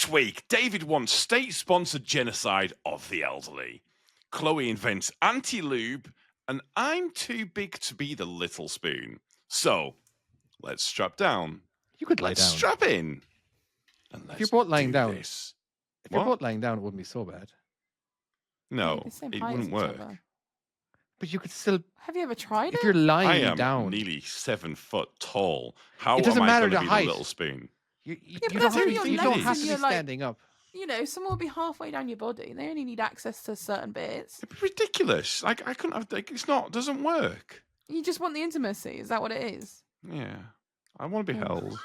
This week, David wants state-sponsored genocide of the elderly. Chloe invents anti-lube, and I'm too big to be the little spoon. So, let's strap down. You could lie Let's down. strap in. And If you're both lying down, this. if you're both lying down, it wouldn't be so bad. No, the same it height as wouldn't each work. other. But you could still, Have you ever tried if it? you're I lying am down, nearly 7 foot tall. How It doesn't am I matter going to the be height. the little spoon? you but don't that's have, only to, your you don't legs have and to be you're like- standing up. You know, someone will be halfway down your body. They only need access to certain bits. It'd be ridiculous. Like I couldn't have. It's not. Doesn't work. You just want the intimacy. Is that what it is? Yeah, I want to be held.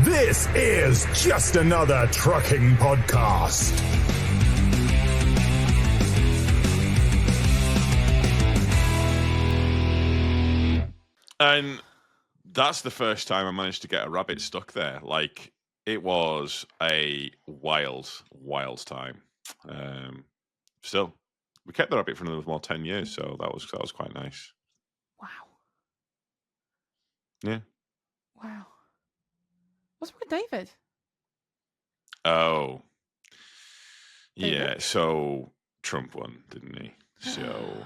This is just another trucking podcast. And that's the first time I managed to get a rabbit stuck there. Like it was a wild, wild time. Still, we kept the rabbit for another more 10 years, so that was quite nice. Wow. Yeah. Wow. What's wrong with David? Oh. David? Yeah. So Trump won, didn't he? So.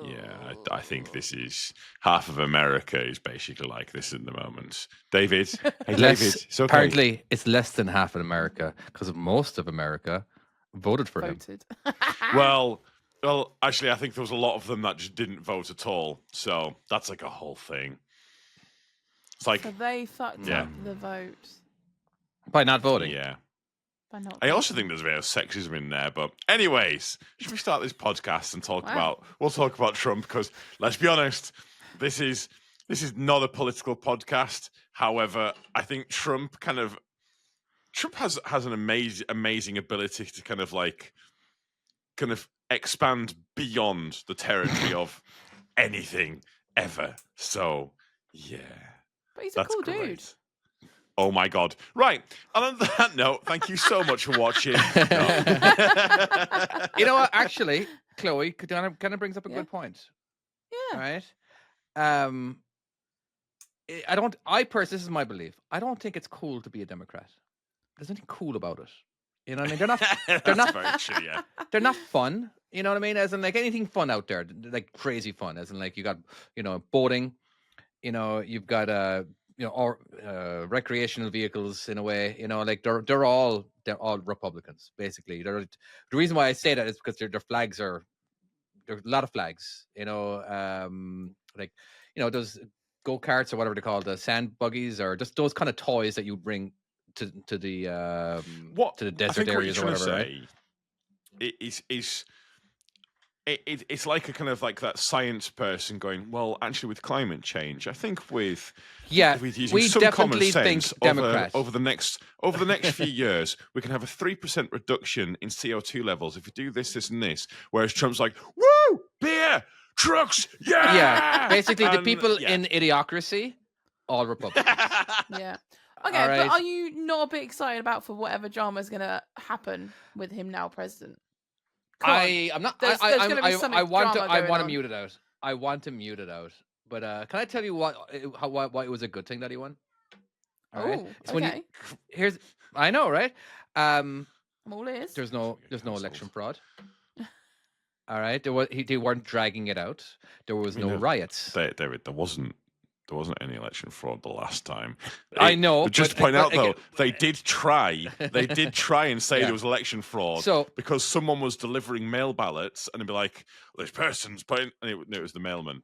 Yeah, I think this is half of America is basically like this at the moment. David, hey David, it's okay. Apparently, it's less than half in America because most of America voted for him. Voted. Well, actually, I think there was a lot of them that just didn't vote at all. So that's like a whole thing. It's like, So they fucked Yeah. up the vote By not voting. yeah. by not. I also think there's a bit of sexism in there, but anyways, should we start this podcast and talk Wow. we'll talk about Trump because let's be honest, this is not a political podcast. However, I think Trump has an amazing ability to kind of expand beyond the territory of anything ever. So yeah. But he's a That's cool great. dude. Oh my God. Right. And on that note, thank you so much for watching. You know what? Actually, Chloe kind of brings up a Yeah. good point. Yeah. Right? This is my belief. I don't think it's cool to be a Democrat. There's nothing cool about it. You know what I mean? That's not- very true, yeah. They're not fun. You know what I mean? As in like anything fun out there, like crazy fun. As in like you got, boating, you've got or recreational vehicles in a way, like they're all Republicans basically. The reason why I say that is because their flags there's a lot of flags, like those go-karts or whatever they call the sand buggies or just those kind of toys that you bring to the to the desert areas or whatever. Right? It's like a kind of like that science person going, well, actually, with climate change, I think with using we some common definitely think sense Democrat. over the next few years, we can have a 3% reduction in CO2 levels if we do this, this, and this. Whereas Trump's like, woo, beer, trucks, yeah, Yeah, basically the And, people yeah. in Idiocracy, all Republicans. Yeah. Okay, All right. but are you not a bit excited about for whatever drama is going to happen with him now president? Come on. I'm not. There's gonna be some I want to. drama I going want to on. mute it out. I want to mute it out. But can I tell you why it was a good thing that he won? All right. Oh, It's when okay. I know, right? I'm all ears. There's no cancelled. election fraud. All right. They weren't dragging it out. There was no riots. David, there wasn't any election fraud the last time. I know, Just to but- point but out though, again- they did try. They did try and say Yeah. there was election fraud. So- because someone was delivering mail ballots and it'd be like, well, this person's putting, and it was the mailman.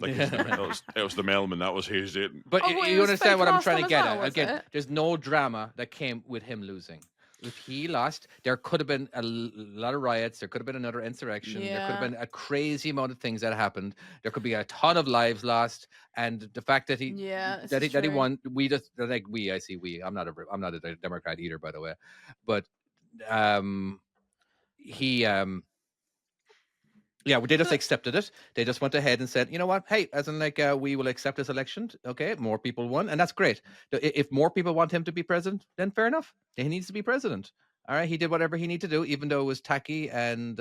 Like it was the mailman. That was who's it. But Oh, well, it you was understand fake what I'm last trying time to as get well, at. was Again, it? there's no drama that came with him losing. If he lost, there could have been a lot of riots. There could have been another insurrection. There could have Yeah. been a crazy amount of things that happened. There could be a ton of lives lost. And the fact that he Yeah, that this he is true. won, I see we. I'm not a Democrat either, by the way. But he yeah, they just accepted it. They just went ahead and said, you know what? Hey, as in like we will accept this election. Okay, more people won, and that's great. If more people want him to be president, then fair enough. He needs to be president. All right, he did whatever he needed to do, even though it was tacky and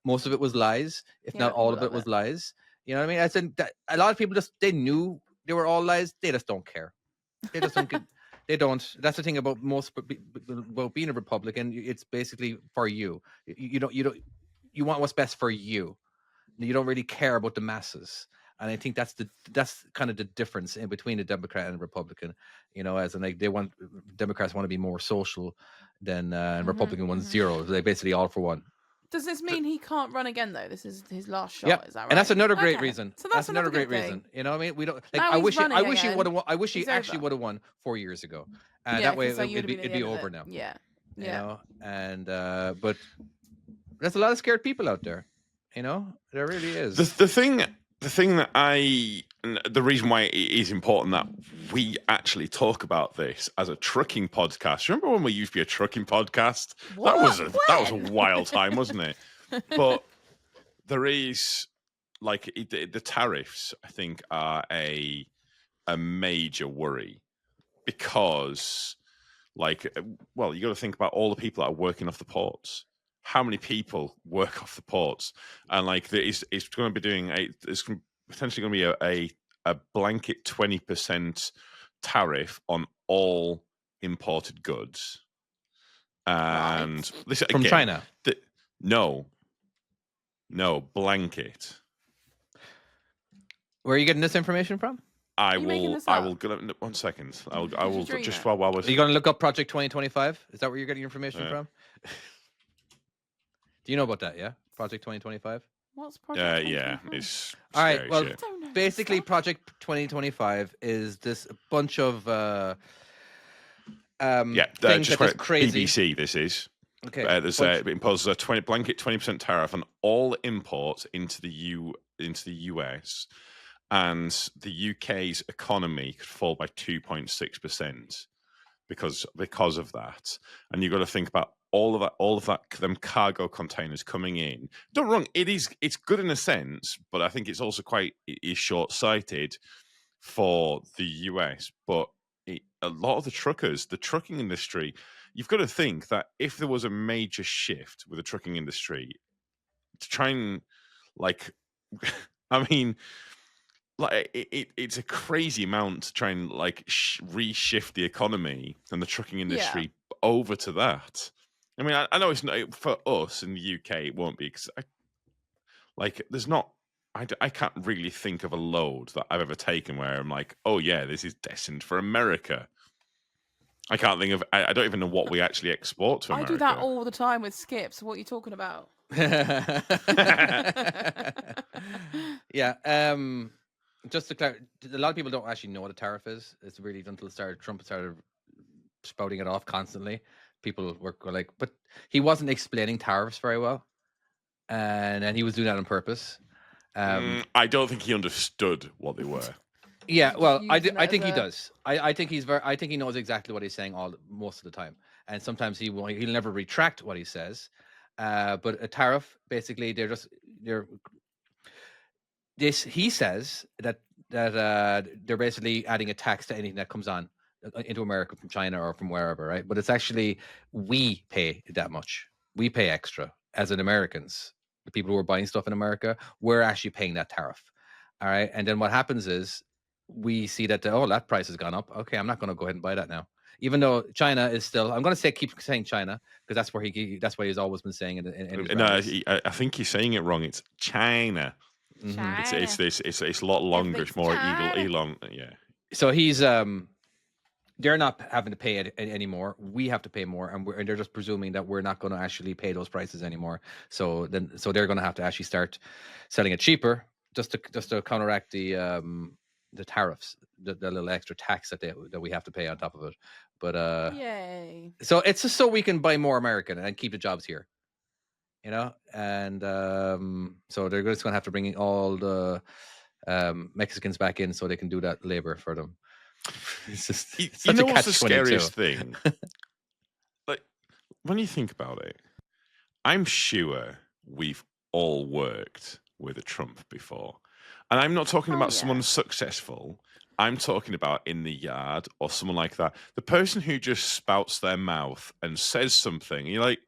most of it was lies, if Yeah, not all all of it of was it. lies. You know what I mean? I said that a lot of people they knew they were all lies. They just don't care. They just don't. They don't. That's the thing about about being a Republican. It's basically for you. You don't. You want what's best for you. You don't really care about the masses. And I think that's kind of the difference in between a Democrat and a Republican, as in like Democrats want to be more social than and Republican ones zero. They basically all for one. Does this mean he can't run again though? This is his last shot. Yep. Is that right? And that's another great reason. So that's another great good reason. thing. You know what I mean? We don't. Like, Now I he's wish he running would have won. I wish he He's actually over. would have won 4 years ago. Yeah, That way 'cause then it'd you'd have be been at the end over of it. now. Yeah. You know, and but there's a lot of scared people out there. There really is. The thing that the reason why it is important that we actually talk about this as a trucking podcast. Remember when we used to be a trucking podcast? That was a wild time, wasn't it? But there is the tariffs, I think, are a major worry because, you got to think about all the people that are working off the ports. How many people work off the ports? And it's going to be doing it's potentially going to be a blanket 20% tariff on all imported goods. And this From again, China. No, blanket. Where are you getting this information from? I you making will. this I up? will. 1 second. I will you dream just it? while I was. Are you going to look up Project 2025? Is that where you're getting your information Yeah. from? Do you know about that? Yeah, Project 2025. What's Project? Yeah, 2025? it's All right, scary well, shit. I don't know this Basically, stuff. Project 2025 is this bunch of things just that is crazy. BBC. This is. Okay, There's bunch- it imposes a blanket 20% tariff on all imports into the US, and the UK's economy could fall by 2.6% because of that. And you've got to think about all of that them cargo containers coming in. Don't get me wrong, it's good in a sense, but I think it's also quite short-sighted for the US. But a lot of the trucking industry, you've got to think that if there was a major shift with the trucking industry to try and I mean, it's a crazy amount to try and reshift the economy and the trucking industry over to that. I mean, I know it's not for us in the UK. It won't be because there's not. I can't really think of a load that I've ever taken where I'm like, oh yeah, this is destined for America. I can't think of. I don't even know what we actually export to America. I do that all the time with skips. What are you talking about? Yeah. Just to clarify, a lot of people don't actually know what a tariff is. It's really until Trump started spouting it off constantly. People were like, but he wasn't explaining tariffs very well, and he was doing that on purpose. I don't think he understood what they were. Yeah, well, I Using it think as he a- does. I think I think he knows exactly what he's saying most of the time, and sometimes he'll never retract what he says. But a tariff, basically, he says that they're basically adding a tax to anything that comes on into America from China or from wherever, right? But it's actually we pay that much. We pay extra as an Americans. The people who are buying stuff in America, we're actually paying that tariff. All right, and then what happens is we see that that price has gone up. Okay, I'm not going to go ahead and buy that now. Even though China is still, I'm going to keep saying China because that's where he's always been saying it. In his No, rallies. I think you're saying it wrong. It's China. Mhm. It's a lot longer. It's more China. elong. Yeah. So he's they're not having to pay it anymore. We have to pay more, and they're just presuming that we're not going to actually pay those prices anymore. So they're going to have to actually start selling it cheaper just to counteract the tariffs, the little extra tax that we have to pay on top of it. But Yay. so it's just so we can buy more American and keep the jobs here, and so they're just going to have to bring in all the Mexicans back in so they can do that labor for them. It's just You such know a what's the catch-22. scariest thing? When you think about it, I'm sure we've all worked with a Trump before. And I'm not talking about someone successful. I'm talking about in the yard or someone like that. The person who just spouts their mouth and says something. You're like,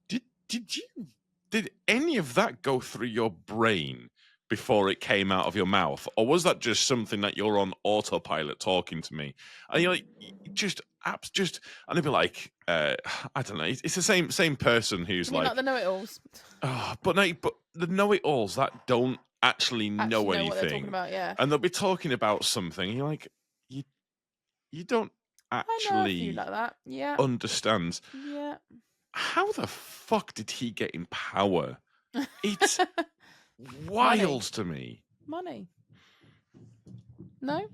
did any of that go through your brain before it came out of your mouth, or was that just something that you're on autopilot talking to me? And you're like, and they'd be like, I don't know. It's the same person who's You mean like, like the know-it-alls. but the know-it-alls that don't actually know Actually know what they're talking anything, about, yeah. and they'll be talking about something. And you're like, you don't I know a few actually like that. Yeah. understand. Yeah. How the fuck did he get in power? It's wild to me. Money. No?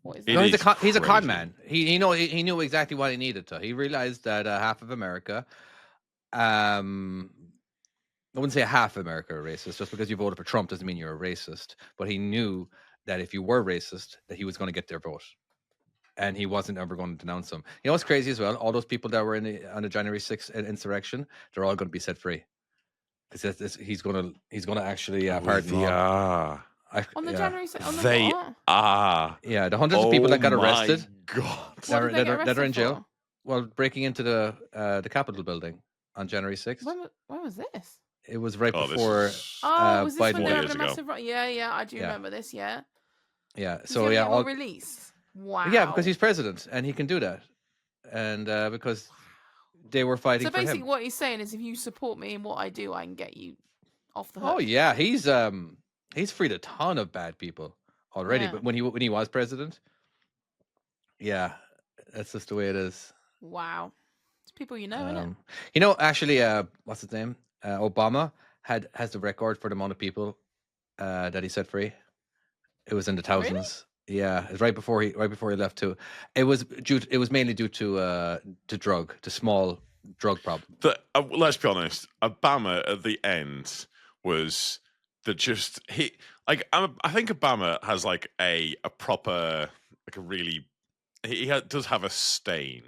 What is It No, that? is he's a con crazy. man. He knew exactly what he needed to. He realized that half of America, I wouldn't say half of America are racist. Just because you voted for Trump doesn't mean you're a racist. But he knew that if you were racist, that he was going to get their vote, and he wasn't ever going to denounce them. You know what's crazy as well? All those people that were on the January 6th insurrection, they're all going to be set free because he's going to actually pardon them all. Yeah, On the yeah. January 6th? On the they what? are. Yeah, the hundreds of people that got Oh my arrested. God. What that did they get are in arrested jail. for? Well, breaking into the Capitol building on January 6th. When was this? It was right Oh, this before. is- Oh, was this Biden when they were years having a ago. massive... Yeah, I do Yeah. remember this, yeah. Yeah, Did so he yeah, ever all, get released? Wow. yeah, because he's president and he can do that, and because they were fighting So for basically him. what he's saying is if you support me in what I do, I can get you off the hook. Oh yeah, he's freed a ton of bad people already. Yeah. But when he was president, yeah, that's just the way it is. Wow. It's people you know, innit? You know, actually, what's his name? Obama has the record for the amount of people that he set free. It was in the thousands. Yeah, it's right before he left too. It was mainly due to small drug problem. Let's be honest. Obama at the end was I think Obama has like a proper, like a really, does have a stain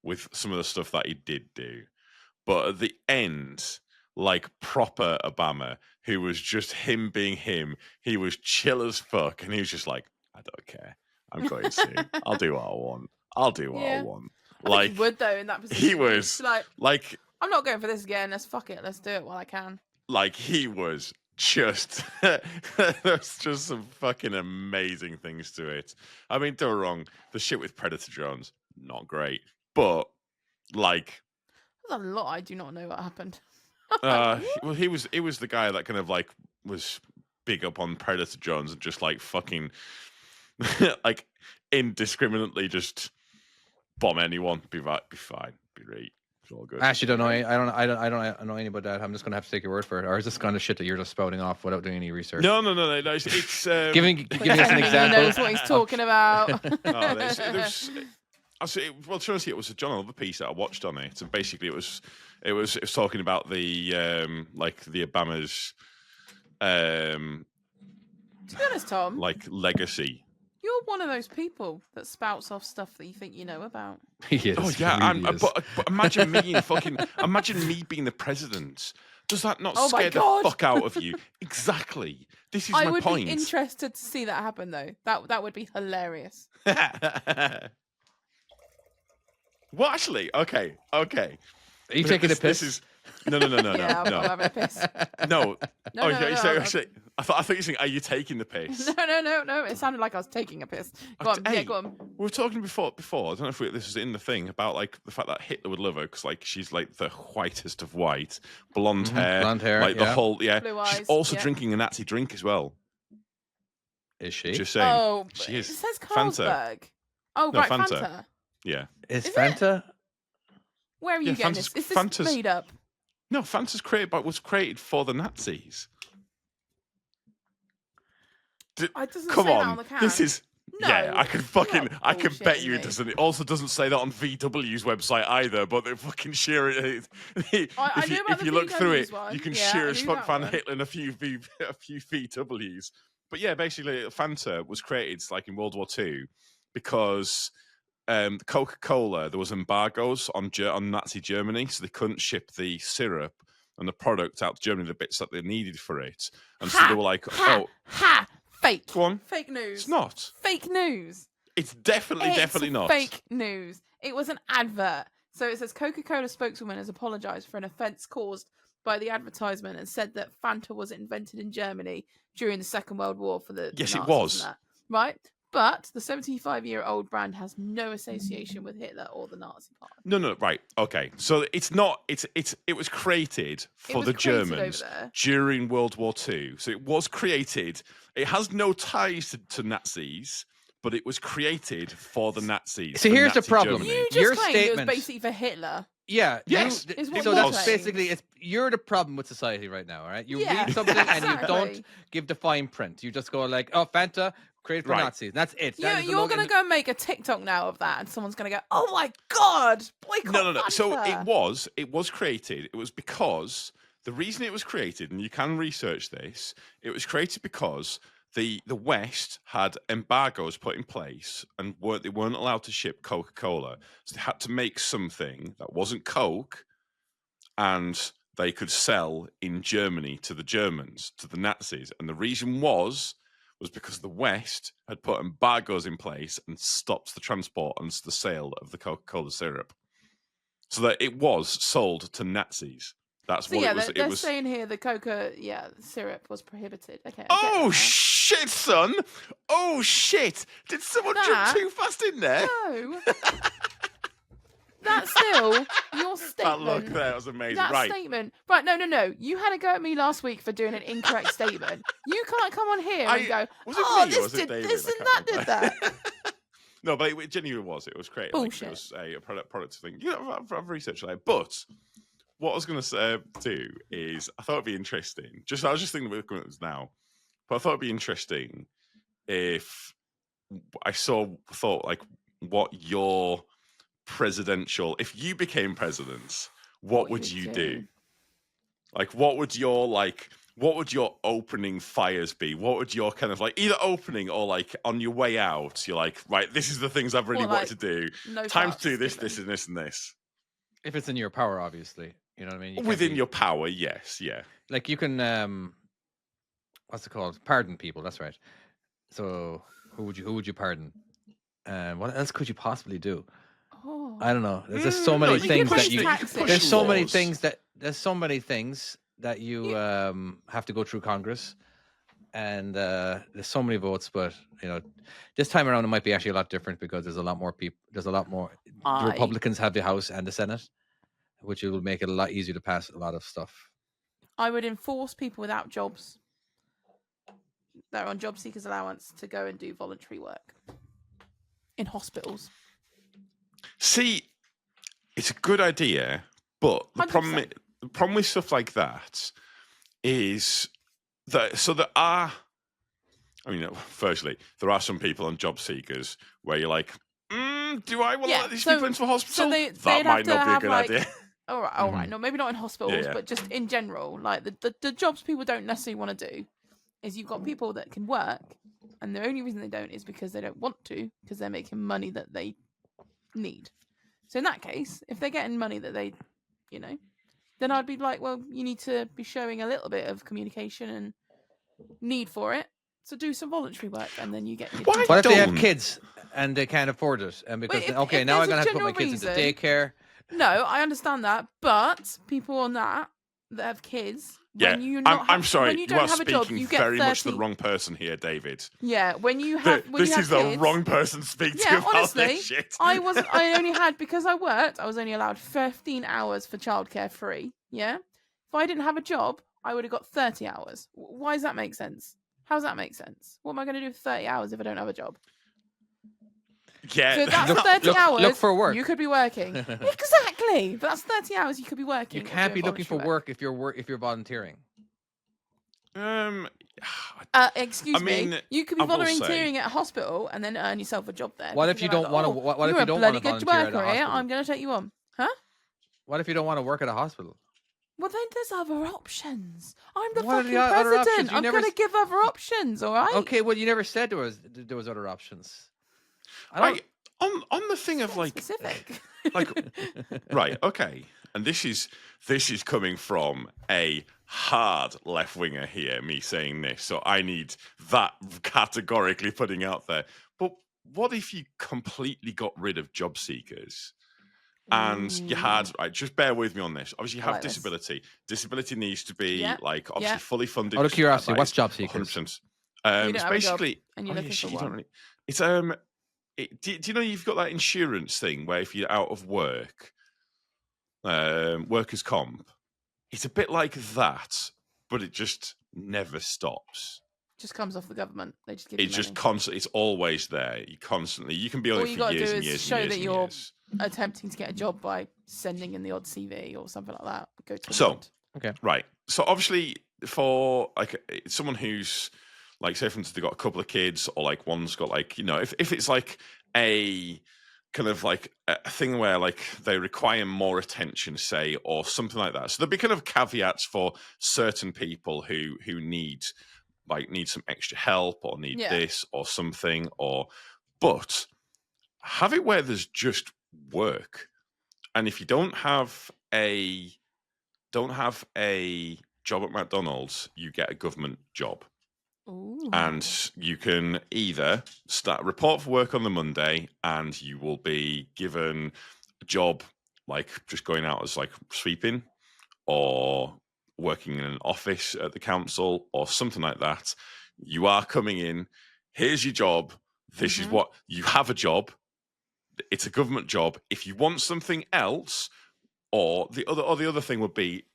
with some of the stuff that he did do, but at the end, like proper Obama, who was just him being him, he was chill as fuck, and he was just like, I don't care. I'm going soon. I'll do what I want. I'll do what I Yeah. want. I think he would though in that position. he He'd was be like, like I'm not going for this again. Let's fuck it. Let's do it while I can. he was just there's just some fucking amazing things to it. I mean, don't get me wrong, the shit with Predator drones, not great. But like There's a lot I do not know what happened. well, he was the guy that kind of like was big up on Predator drones and just like fucking like indiscriminately just bomb anyone, be fine, be right. It's all good. I actually don't know. I don't know any about that. I'm just gonna have to take your word for it. Or is this kind of shit that you're just spouting off without doing any research? No. It's Giving us an He example. knows what he's talking about. no, well, seriously, it was a John Oliver piece that I watched on it, and basically it was talking about the like the Obama's To be honest, Tom, like legacy. you're one of those people that spouts off stuff that you think you know about. He is, Oh he yeah, really is. but imagine me in imagine me being the president. Does that not Oh my scare the God. fuck out of you? Exactly. This is I my would point. be interested to see that happen, though. That would be hilarious. Well, actually, okay. Are you taking a This piss? is no. Yeah, I'm having a piss. No. No, Oh, no, yeah, no, so I'm- actually, I thought you were saying, are you taking the piss? No. It sounded like I was taking a piss. Go on, Hey, go on. We were talking before. I don't know if this was in the thing about like the fact that Hitler would love her because like she's like the whitest of white, blonde hair, blonde hair, like the yeah. whole Blue She's eyes, also yeah. drinking a Nazi drink as well. Is she? Just saying. Oh, she it is. says Fanta. Carlsberg. Oh, No, right, Fanta. Fanta. Yeah. Is Is it? Fanta? Where are you Yeah, getting Fanta's- this? Is this Fanta's- made up? No, Fanta's was created for the Nazis. It doesn't Come say that on, on the can. this is. Yeah, No, I can you're fucking, I can bullshitting bet you it me. doesn't. It also doesn't say that on VW's website either. But they fucking share it. I if knew you, about if the you look through VW's it, one. you can Yeah, sheer I as knew fuck that Van one. Hitler and a few VWs. But yeah, basically, Fanta was created like in World War II because Coca-Cola, there was embargoes on Nazi Germany, so they couldn't ship the syrup and the product out to Germany, the bits that they needed for it. And so they were like, ha, ha, fake. go on. Fake news. It's not. Fake news. It's definitely not. Fake news. It was an advert. So it says Coca-Cola spokeswoman has apologized for an offence caused by the advertisement and said that Fanta was invented in Germany during the Second World War for the Yes, Nazis it was. and that, right? But the 75-year-old brand has no association with Hitler or the Nazi Party. No, right, okay. So it's not. It was created for was the created Germans over there. during World War II. So it was created. It has no ties to Nazis, but it was created for the Nazis. So for here's the Nazi problem. Germany. You just Your claimed it was statement- basically for Hitler. Yeah. Yes, is what so you that's claimed. basically you're the problem with society right now, all right? You Yeah, read something and you don't exactly. give the fine print. You just go like, "Oh, Fanta created for Right. Nazis." That's it. That is the You're logo. going to go make a TikTok now of that, and someone's going to go, "Oh my god, boycott No. So Fanta." it was created. It was because the reason it was created, and you can research this, it was created because the West had embargoes put in place and they weren't allowed to ship Coca-Cola. So they had to make something that wasn't Coke and they could sell in Germany to the Germans, to the Nazis. And the reason was because the West had put embargoes in place and stopped the transport and the sale of the Coca-Cola syrup. So that it was sold to Nazis. That's So what yeah, it was. they're It was. saying here the coca, syrup was prohibited. Okay. I get Oh that now. shit, son! Oh shit! Did someone That- jump too fast in there? No. That's still your That statement. look there was amazing. That Right. statement. Right, no. You had a go at me last week for doing an incorrect statement. You can't come on here and go, was it oh, me or this was it did David? this I and can't that did that. remember. No, but it genuinely was. It was created. Bullshit. Like, it was a product thing. You know, I've researched that. But what I was going to do is, I thought it'd be interesting. I was just thinking about this now, but I thought it'd be interesting if I thought like what your presidential, if you became president, what would you do? Like, what would your opening fires be? What would your kind of like either opening or like on your way out? You're like, right, this is the things I've really What, wanted like, to do. No Time to farts do this, given. this, and this, and this. If it's in your power, obviously. You know what I mean? You can't Within be- your power, yes, yeah. like you can what's it called? Pardon people, that's right. So who would you pardon? What else could you possibly do? Oh. I don't know. There's just so No, many you can things push that you taxes. there's so many laws. things that you have to go through Congress, and there's so many votes. But you know, this time around it might be actually a lot different because there's a lot more people. There's a lot more. The Republicans have the House and the Senate, which will make it a lot easier to pass a lot of stuff. I would enforce people without jobs that are on job seekers allowance to go and do voluntary work in hospitals. See, it's a good idea, but the 100%. problem with stuff like that is that there are. I mean, firstly, there are some people on job seekers where you're like, do I want to Yeah, let these so- people into hospital? they'd That have might to not be a have, good like, idea. All right. No, maybe not in hospitals, yeah. but just in general, like the jobs people don't necessarily want to do is you've got people that can work, and the only reason they don't is because they don't want to, because they're making money that they need. So in that case, if they're getting money that they, then I'd be like, well, you need to be showing a little bit of communication and need for it. So do some voluntary work, and then you get. Your Why What if they have don't- kids and they can't afford it? And because if- okay, if now I'm there's gonna a have to put my general kids into reason- daycare. No, I understand that, but people on that have kids. Yeah, when you not I'm have, sorry. When you You don't are have a job, speaking you get very 30... much to the wrong person here, David. Yeah, when you have when This you have is kids, the wrong person to speak to Yeah, about honestly, this shit. I only had, because I worked, I was only allowed 15 hours for childcare free. Yeah, if I didn't have a job, I would have got 30 hours. Why does that make sense? How does that make sense? What am I going to do for 30 hours if I don't have a job? Yeah, So that's Look- 30 look hours. for work. You could be working. Exactly, but that's 30 hours you could be working. You or can't doing be looking for voluntary work if you're volunteering. Excuse mean, me. You could be I will say- volunteering at a hospital and then earn yourself a job there. What because if you you're don't like, want to? What if you're you a don't want bloody to good volunteer at a worker here. hospital? I'm going to take you on. Huh? What if you don't want to work at a hospital? Well, then there's other options. I'm the What are fucking the other options? president. You I'm never going to give other options, all right? Okay, well, you never said there was other options. I don't. on the thing of like Specific. like right, okay, and this is coming from a hard left winger here, me saying this, so I need that categorically putting out there. But what if you completely got rid of job seekers and you had Ooh. right. Just bear with me on this. Obviously, you I have like this. disability. Disability needs to be Yeah, like obviously yeah. fully funded. Out of 'cause curiosity, that what's is job 100%. seekers? You don't It's have a job basically. and you're Oh yeah, looking shit, for you don't one. really. It's do you know you've got that insurance thing where if you're out of work, workers' comp, it's a bit like that, but it just never stops. Just comes off the government. They just give you It's just money. constant. It's always there. You can be on All it you for got to do years and is years and show years that and you're years. attempting to get a job by sending in the odd CV or something like that. Go to So- Word. Okay. Right. So obviously, for like someone who's like, say, for instance, they've got a couple of kids, or like one's got like, if it's like a kind of like a thing where like they require more attention, say, or something like that. So there'll be kind of caveats for certain people who need some extra help or need Yeah. this or something, but have it where there's just work, and if you don't have a job at McDonald's, you get a government job. Ooh. And you can either report for work on the Monday, and you will be given a job like just going out as like sweeping or working in an office at the council or something like that. You are coming in, here's your job, this is Mhm. what you have, a job, it's a government job. If you want something else, or the other thing would be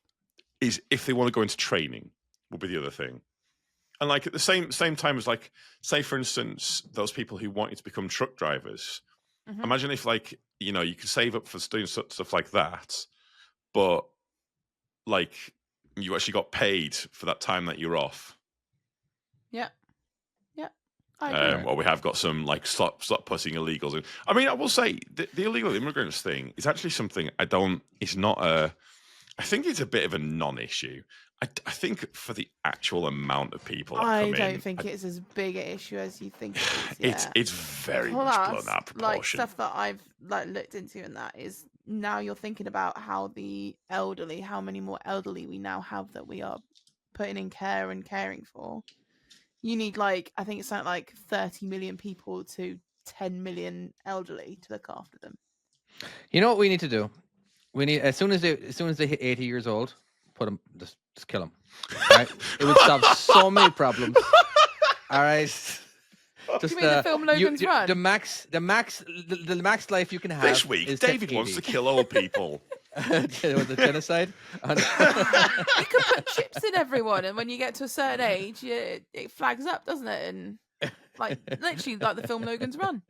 is if they want to go into training, would be the other thing. And like at the same time as like, say for instance, those people who wanted to become truck drivers. Mhm. Imagine if like, you could save up for doing stuff like that, but like you actually got paid for that time that you're off. Yeah. Yeah. I agree. Or we have got some like stop putting illegals in. I mean, I will say the illegal immigrants thing is actually something it's not I think it's a bit of a non-issue. I think for the actual amount of people that I come don't in, think it's as big an issue as you think it is. it's very much blown Plus, out of proportion. like stuff that I've like looked into, and that is now you're thinking about how many more elderly we now have that we are putting in care and caring for. You need like I think it's something like 30 million people to 10 million elderly to look after them. You know what we need to do? We need as soon as they hit 80 years old, put them just kill them. Right? It would solve so many problems. All right. Just you mean the film Logan's Run? the max life you can have. This week, is David wants to kill old people. the genocide. You could put chips in everyone, and when you get to a certain age, it flags up, doesn't it? And like literally, like the film Logan's Run.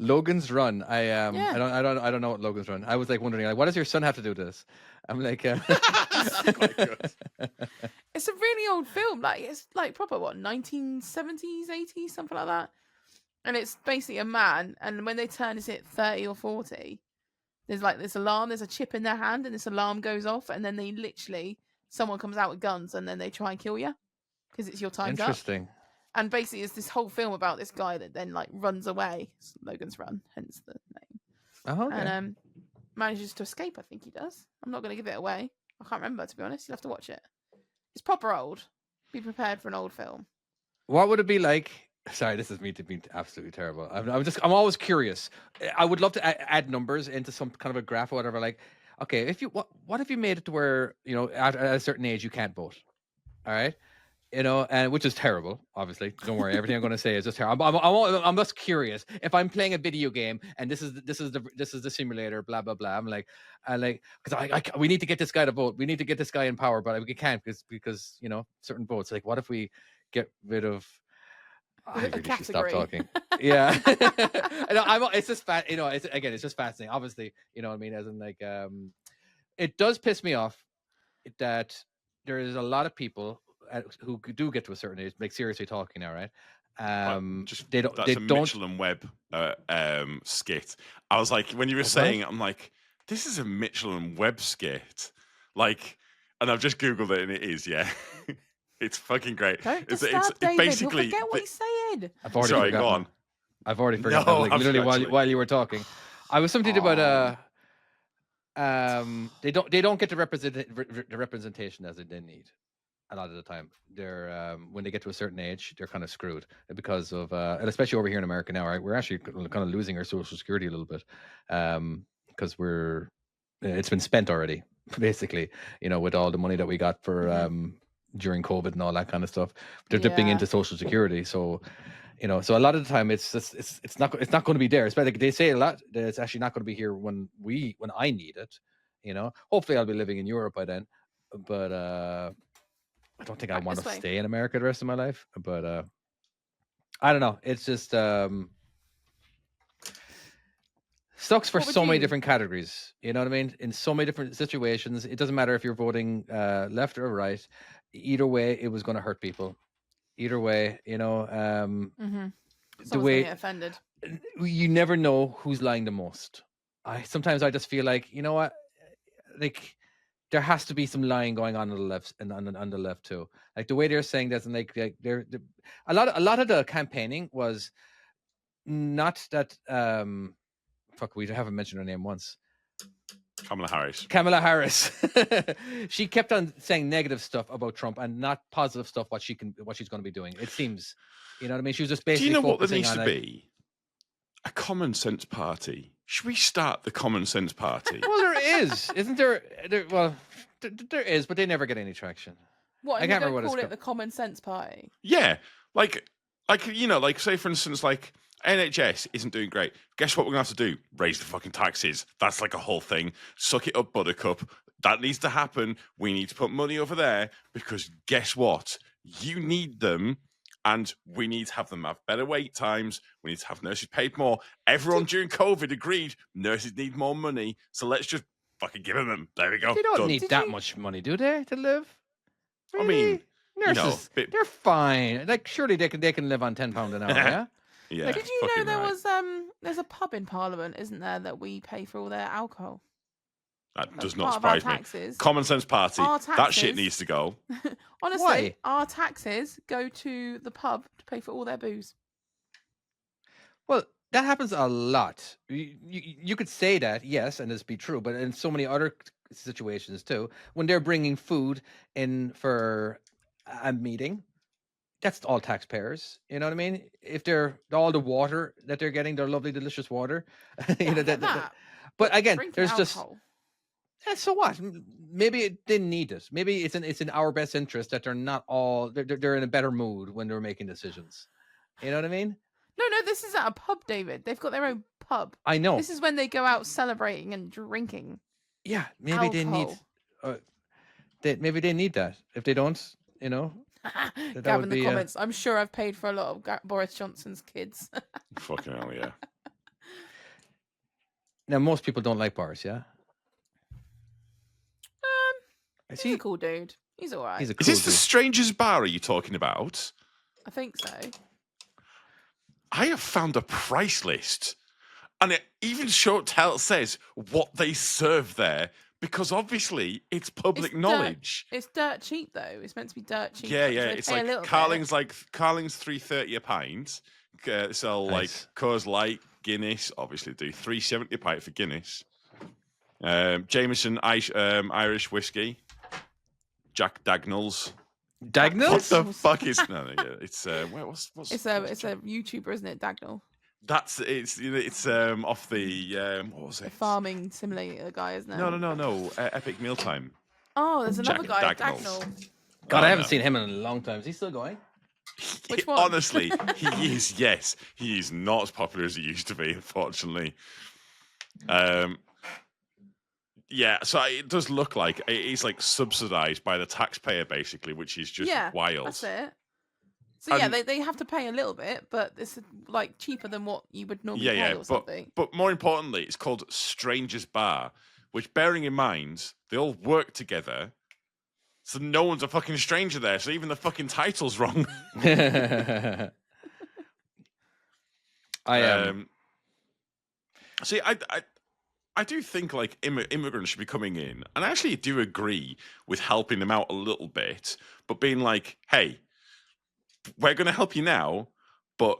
Logan's Run. Yeah. I don't know what Logan's Run. I was like wondering, like, what does your son have to do with this? I'm like, Quite good. It's a really old film. Like it's like proper 1970s, 80s, something like that. And it's basically a man, and when they turn, is it 30 or 40? There's like this alarm. There's a chip in their hand, and this alarm goes off, and then they literally someone comes out with guns, and then they try and kill you because it's your time's up. interesting. And basically, it's this whole film about this guy that then like runs away. It's Logan's Run, hence the name. Oh, okay. And manages to escape. I think he does. I'm not going to give it away. I can't remember, to be honest. You'll have to watch it. It's proper old. Be prepared for an old film. What would it be like? Sorry, this is me to be absolutely terrible. I'm always curious. I would love to add numbers into some kind of a graph or whatever. Like, okay, if you what if you made it to where at a certain age you can't vote? All right, and which is terrible. Obviously, don't worry. Everything I'm going to say is just terrible. I'm just curious. If I'm playing a video game and this is the simulator, blah blah blah. I'm like, because we need to get this guy to vote. We need to get this guy in power, but we can't because certain votes. Like, what if we get rid of? I really should stop talking. Yeah, it's just it's just fascinating. Obviously, you know what I mean. As in, like, it does piss me off that there is a lot of people who do get to a certain age, like seriously talking now, right? They don't. That's a Mitchell and Webb skit. I was like, when you were saying it, I'm like, this is a Mitchell and Webb skit. Like, and I've just Googled it, and it is, yeah. It's fucking great. Don't It's David. basically. He'll forget what he's saying. I've already Sorry, forgotten. go on. I've already forgotten. No, like, literally actually. while you were talking, I was something about they don't get the representation as they need. A lot of the time, they're when they get to a certain age, they're kind of screwed because of and especially over here in America now, right? We're actually kind of losing our social security a little bit because it's been spent already, basically. With all the money that we got for during COVID and all that kind of stuff, they're dipping Yeah. into Social Security. So, so a lot of the time it's just it's not going to be there. Especially they say a lot that it's actually not going to be here when I need it. Hopefully I'll be living in Europe by then, but I don't think I Back want this to way. stay in America the rest of my life. But I don't know. It's just sucks for What would so many you- different categories. You know what I mean? In so many different situations, it doesn't matter if you're voting left or right. Either way, it was going to hurt people. Either way, Mm-hmm. the Someone's gonna way get offended. you never know who's lying the most. Sometimes I just feel like, you know what, like there has to be some lying going on the left and on the left too. Like the way they're saying this, and like they're a lot of the campaigning was not that fuck, we haven't mentioned her name once. Kamala Harris. She kept on saying negative stuff about Trump and not positive stuff what she's going to be doing. It seems, you know what I mean? She was just Do basically you know what there focusing needs on to like, be? A common sense party. Should we start the common sense party? well, there is, isn't there? Well, there is, but they never get any traction. What? I And can't you remember what don't it's call it called. the Common Sense Party? Yeah, like say for instance, like NHS isn't doing great. Guess what we're gonna have to do? Raise the fucking taxes. That's like a whole thing. Suck it up, Buttercup. That needs to happen. We need to put money over there because guess what? You need them, and we need to have them have better wait times. We need to have nurses paid more. Everyone during COVID agreed nurses need more money, so let's just fucking give them. There we go. They don't Done. need Did that you- much money, do they, to live? I mean, Really? you know, nurses, bit- they're fine. Like, surely they can live on £10 an hour, yeah? Yeah. Did you know fucking there right. was there's a pub in Parliament, isn't there, that we pay for all their alcohol? That That's does not part of our surprise me. taxes. Common sense party. Our That shit taxes. needs to go. Honestly, Why? our taxes go to the pub to pay for all their booze. Well, that happens a lot. You could say that, yes, and this be true, but in so many other situations too, when they're bringing food in for a meeting, that's all taxpayers. You know what I mean? If they're all the water that they're getting, their lovely, delicious water. Yeah, I get that- that. but again, Drinking there's just alcohol. so what? Maybe it didn't need it. Maybe it's in our best interest that they're not all they're in a better mood when they're making decisions. You know what I mean? No, this is at a pub, David. They've got their own pub. I know. This is when they go out celebrating and drinking. Yeah, maybe they need. Alcohol. Maybe they need that. If they don't, you know, Gav would in the be, comments. I'm sure I've paid for a lot of Boris Johnson's kids. Fucking hell, yeah. now most people don't like Boris. Yeah, is He's a cool dude. He's all right. He's a Is cool this the dude. strangers bar are you talking about? I think so. I have found a price list, and it even says what they serve there because obviously it's public It's dirt. knowledge. It's dirt cheap though. It's meant to be dirt cheap. Yeah, so yeah. they It's pay a like little bit. Carling's $3.30 a pint. Sell like Nice. Coors Light, Guinness. Obviously, do $3.70 a pint for Guinness. Jameson Irish whiskey. Jack Dagnalls. What Dagnalls? the fuck is no? Yeah, it's what's It's a YouTuber, isn't it, Dagnall? That's it's off the what was The it? farming simulator guy, isn't it? No. Epic Mealtime. Oh, there's another Jack guy, Dagnall. Dagnall. God, I haven't no. seen him in a long time. Is he still going? Which one? Honestly, he is. Yes, he is not as popular as he used to be. Unfortunately. Yeah, so it does look like he's like subsidized by the taxpayer, basically, which is just Yeah, wild. That's it. So yeah, And- they have to pay a little bit, but it's like cheaper than what you would normally pay or something. But more importantly, it's called Strangers Bar, which, bearing in mind, they all work together, so no one's a fucking stranger there. So even the fucking title's wrong. I am. See, I do think like immigrants should be coming in, and I actually do agree with helping them out a little bit, but being like, hey, we're going to help you now, but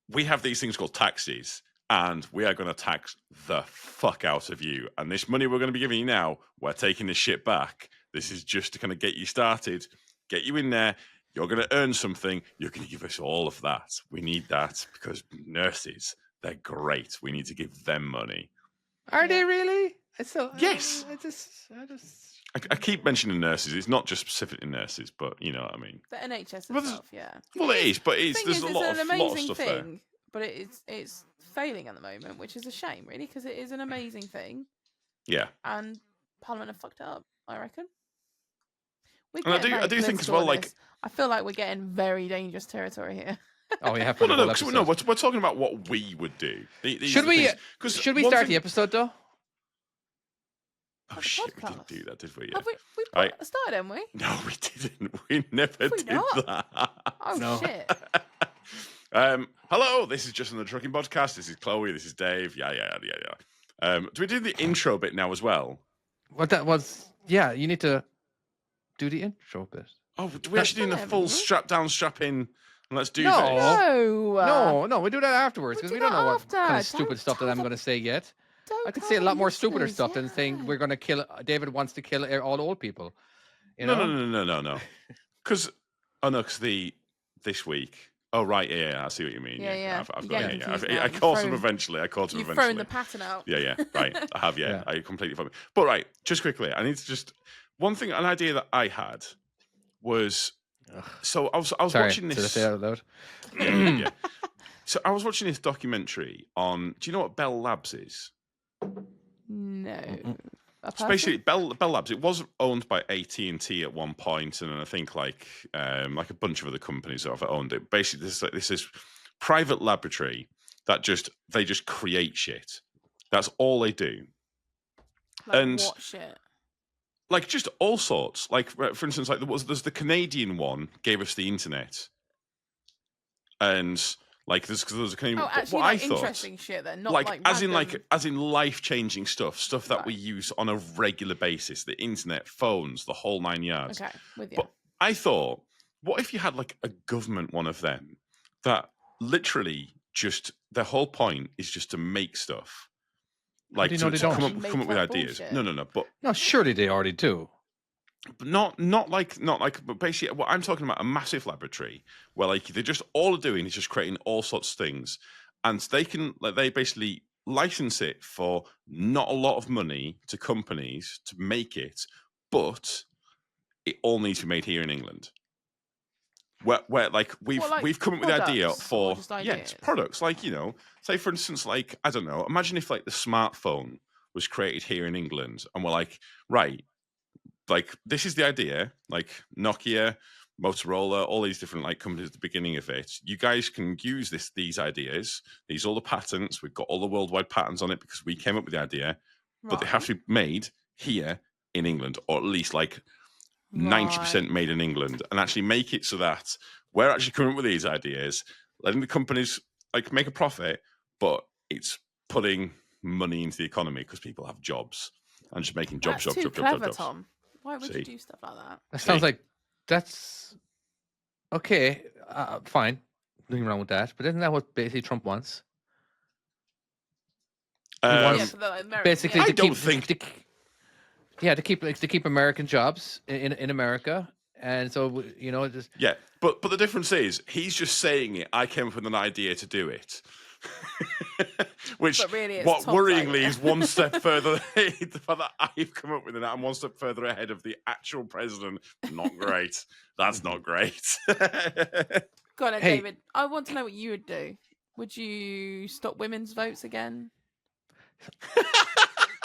we have these things called taxes, and we are going to tax the fuck out of you. And this money we're going to be giving you now, we're taking this shit back. This is just to kind of get you started, get you in there. You're going to earn something. You're going to give us all of that. We need that because nurses, they're great. We need to give them money. Are they Yeah. really? I still. Yes. I just. I keep mentioning nurses. It's not just specifically nurses, but you know what I mean. The NHS Well, there's- itself, yeah. Well, it is, but it's Thing there's is, a it's lot an of amazing stuff thing, there. but it's failing at the moment, which is a shame, really, because it is an amazing thing, Yeah, and Parliament have fucked it up. I reckon. We're And I getting do- I very do think as political well, on like- this. I feel like we're getting very dangerous territory here. Oh, yeah. For well, the no, whole because no, episode. we're talking about what we would do. Should we? Should we start the episode though? Oh the shit, we didn't podcast? do that, did we? Have we Right. started, haven't we? No, we didn't. We never we did not? that. Oh No. shit! Hello, this is Just Another Trucking Podcast. This is Chloe. This is Dave. Yeah. Do we do the intro bit now as well? What that was? Yeah, you need to do the intro bit. Oh, do we actually do the Whatever, full yeah. strap down, strap in, and let's do No. this? No, We do that afterwards we because we do don't that know what after. kind of Don't stupid stuff that tell I'm the- going to say yet. Don't I could tell say a the lot more stupider listeners, stuff than saying yeah. we're going to kill. David wants to kill all old people. You know? No. Because this week. Oh right, yeah. I see what you mean. Yeah. I've You got, get yeah. confused I now. caught You've them thrown- eventually. You've thrown the pattern out. Yeah, right. I have, yeah. Yeah. I completely forgot. But right, just quickly, I need to just an idea that I had was Ugh. so I was Sorry, watching should I this. say that out loud? Yeah. So I was watching this documentary on. Do you know what Bell Labs is? No. Mm-mm. A It's person? basically Bell Labs. It was owned by AT&T at one point, and I think like a bunch of other companies have owned it. Basically, this is private laboratory that they just create shit. That's all they do. Like, and- what shit? Like just all sorts. Like for instance, like there's the Canadian one gave us the internet, and like there's a Canadian. Oh, but actually, what like I thought, interesting shit then, not like as in random- as in life changing stuff that we Right. use on a regular basis. The internet, phones, the whole 9 yards. Okay, with you. But I thought, what if you had like a government one of them that literally just their whole point is just to make stuff. Like do you know to they don't? come Make up with up ideas. bullshit. No, but No, surely they already do. not like but basically what I'm talking about, a massive laboratory where like they're just all they're doing is just creating all sorts of things, and they basically license it for not a lot of money to companies to make it, but it all needs to be made here in England. Where like we've come up with the idea products for or just ideas? products, like, you know, say for instance, like, I don't know, imagine if like the smartphone was created here in England and we're like, right, like this is the idea, like Nokia, Motorola, all these different like companies at the beginning of it. You guys can use these ideas. These are all the patents. We've got all the worldwide patents on it because we came up with the idea, but they have to be made here in England, or at least like 90% made in England, and actually make it so that we're actually coming up with these ideas, letting the companies like make a profit, but it's putting money into the economy because people have jobs and just making jobs. That's too clever, jobs. Tom. Why would See? you do stuff like that? That sounds See? like that's okay. Fine, nothing wrong with that. But isn't that what basically Trump wants? Um, wants- Yeah, for the American, Basically, yeah. I to don't keep, think- to keep American jobs in America, and so you know, just Yeah, but the difference is he's just saying it. I came up with an idea to do it. Which, But really it's what Tom's worryingly idea. is one step further. The fact that I've come up with it, I'm one step further ahead of the actual president. Not great. That's not great. Go on, then, Hey. David. I want to know what you would do. Would you stop women's votes again?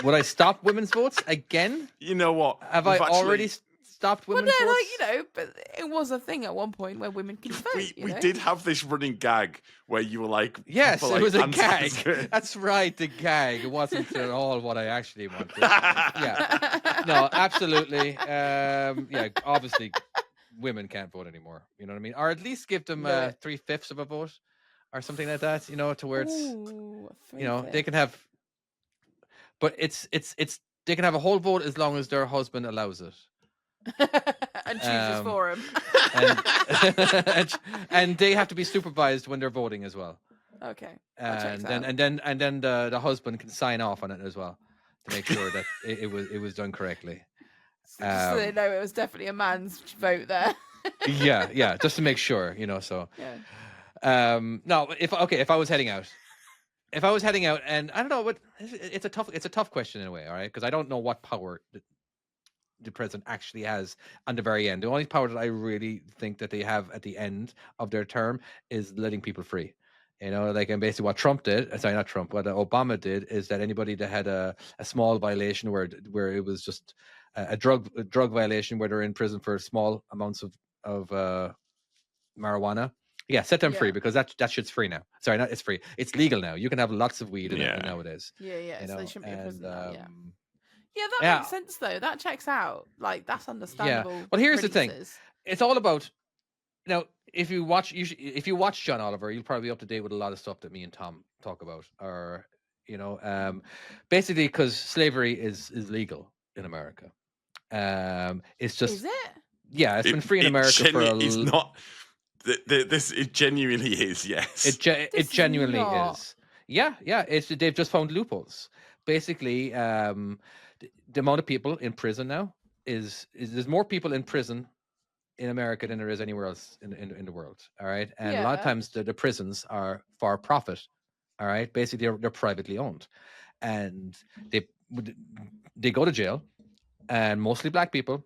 would I stop women's votes again? You know what? Have We've I actually- already stopped Well, women's no, votes? like, you know, but it was a thing at one point where women could vote. We you know? did have this running gag where you were like, Yes, proper, it like, was a anti- gag. That's right, the gag. It wasn't at all what I actually wanted. Yeah. No, absolutely. Yeah, obviously, women can't vote anymore. You know what I mean? Or at least give them No. 3/5 of a vote, or something like that. You know, to where it's Ooh, you know they 3/5. can have, but it's they can have a whole vote as long as their husband allows it, and chooses for him. and, and they have to be supervised when they're voting as well. Okay. that checks And then the husband can sign off on it as well to make sure that it was done correctly. So they know it was definitely a man's vote there. Yeah, just to make sure, you know. So Yeah. no, if I was heading out, if I was heading out, and I don't know what it's a tough question in a way, all right? Because I don't know what power the president actually has on the very end. The only power that I really think that they have at the end of their term is letting people free. You know, like, and basically what Trump did, sorry, not Trump, what Obama did is that anybody that had a small violation where it was just a drug violation where they're in prison for small amounts of marijuana, yeah, set them free, Yeah. because that shit's free now. Sorry, not it's free. It's legal now. You can have lots of weed in it Yeah. nowadays. Yeah, You so know, they shouldn't be in prison and now. Yeah, that yeah. makes sense though. That checks out. Like that's understandable. Well, here's the pretty thing. uses. It's all about, you know, if you watch John Oliver, you'll probably be up to date with a lot of stuff that me and Tom talk about, or you know, basically because slavery is legal in America. It's just Is it? yeah, it's been free in America for a It's not. This it genuinely is. Yes. it This is genuinely not. is. Yeah, it's they've just found loopholes. Basically, the amount of people in prison now is there's more people in prison in America than there is anywhere else in the world. All right. And a lot of Yeah. times the prisons are for profit. All right. Basically, they're privately owned, and they go to jail, and mostly black people.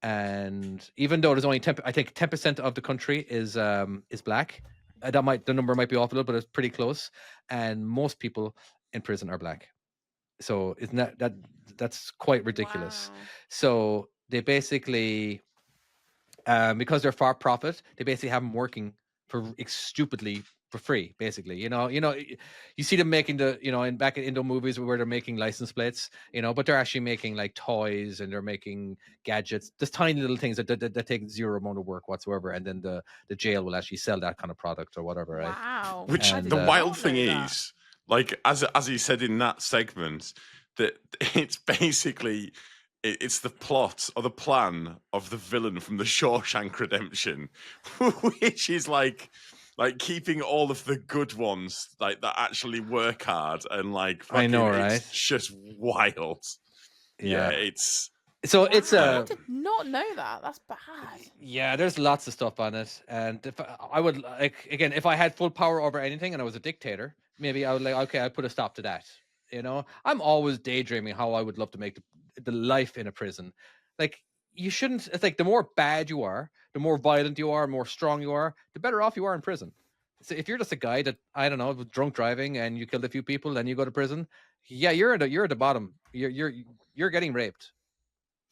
And even though there's only 10% of the country is black, the number might be off a little, but it's pretty close. And most people in prison are black. So isn't that's quite ridiculous. Wow. So they basically, because they're for profit, they basically have them working for stupidly for free. Basically, you know, you see them making back in Indo movies where they're making license plates, you know, but they're actually making like toys, and they're making gadgets, just tiny little things that take zero amount of work whatsoever, and then the jail will actually sell that kind of product or whatever, right? Wow. Which I And, did the not wild know thing that. is, like as he said in that segment, that it's basically it's the plot or the plan of the villain from the Shawshank Redemption, which is like keeping all of the good ones like that actually work hard and like I know, fucking, right? it's just wild. Yeah, it's So Wow, it's I did not know that. That's bad. yeah, there's lots of stuff on it, and if I would like, again, if I had full power over anything and I was a dictator, maybe I would like, okay, I'd put a stop to that. You know, I'm always daydreaming how I would love to make the life in a prison. Like, you shouldn't. It's like the more bad you are, the more violent you are, more strong you are, the better off you are in prison. So if you're just a guy that, I don't know, was drunk driving and you killed a few people, then you go to prison. Yeah, you're at the bottom. You're getting raped.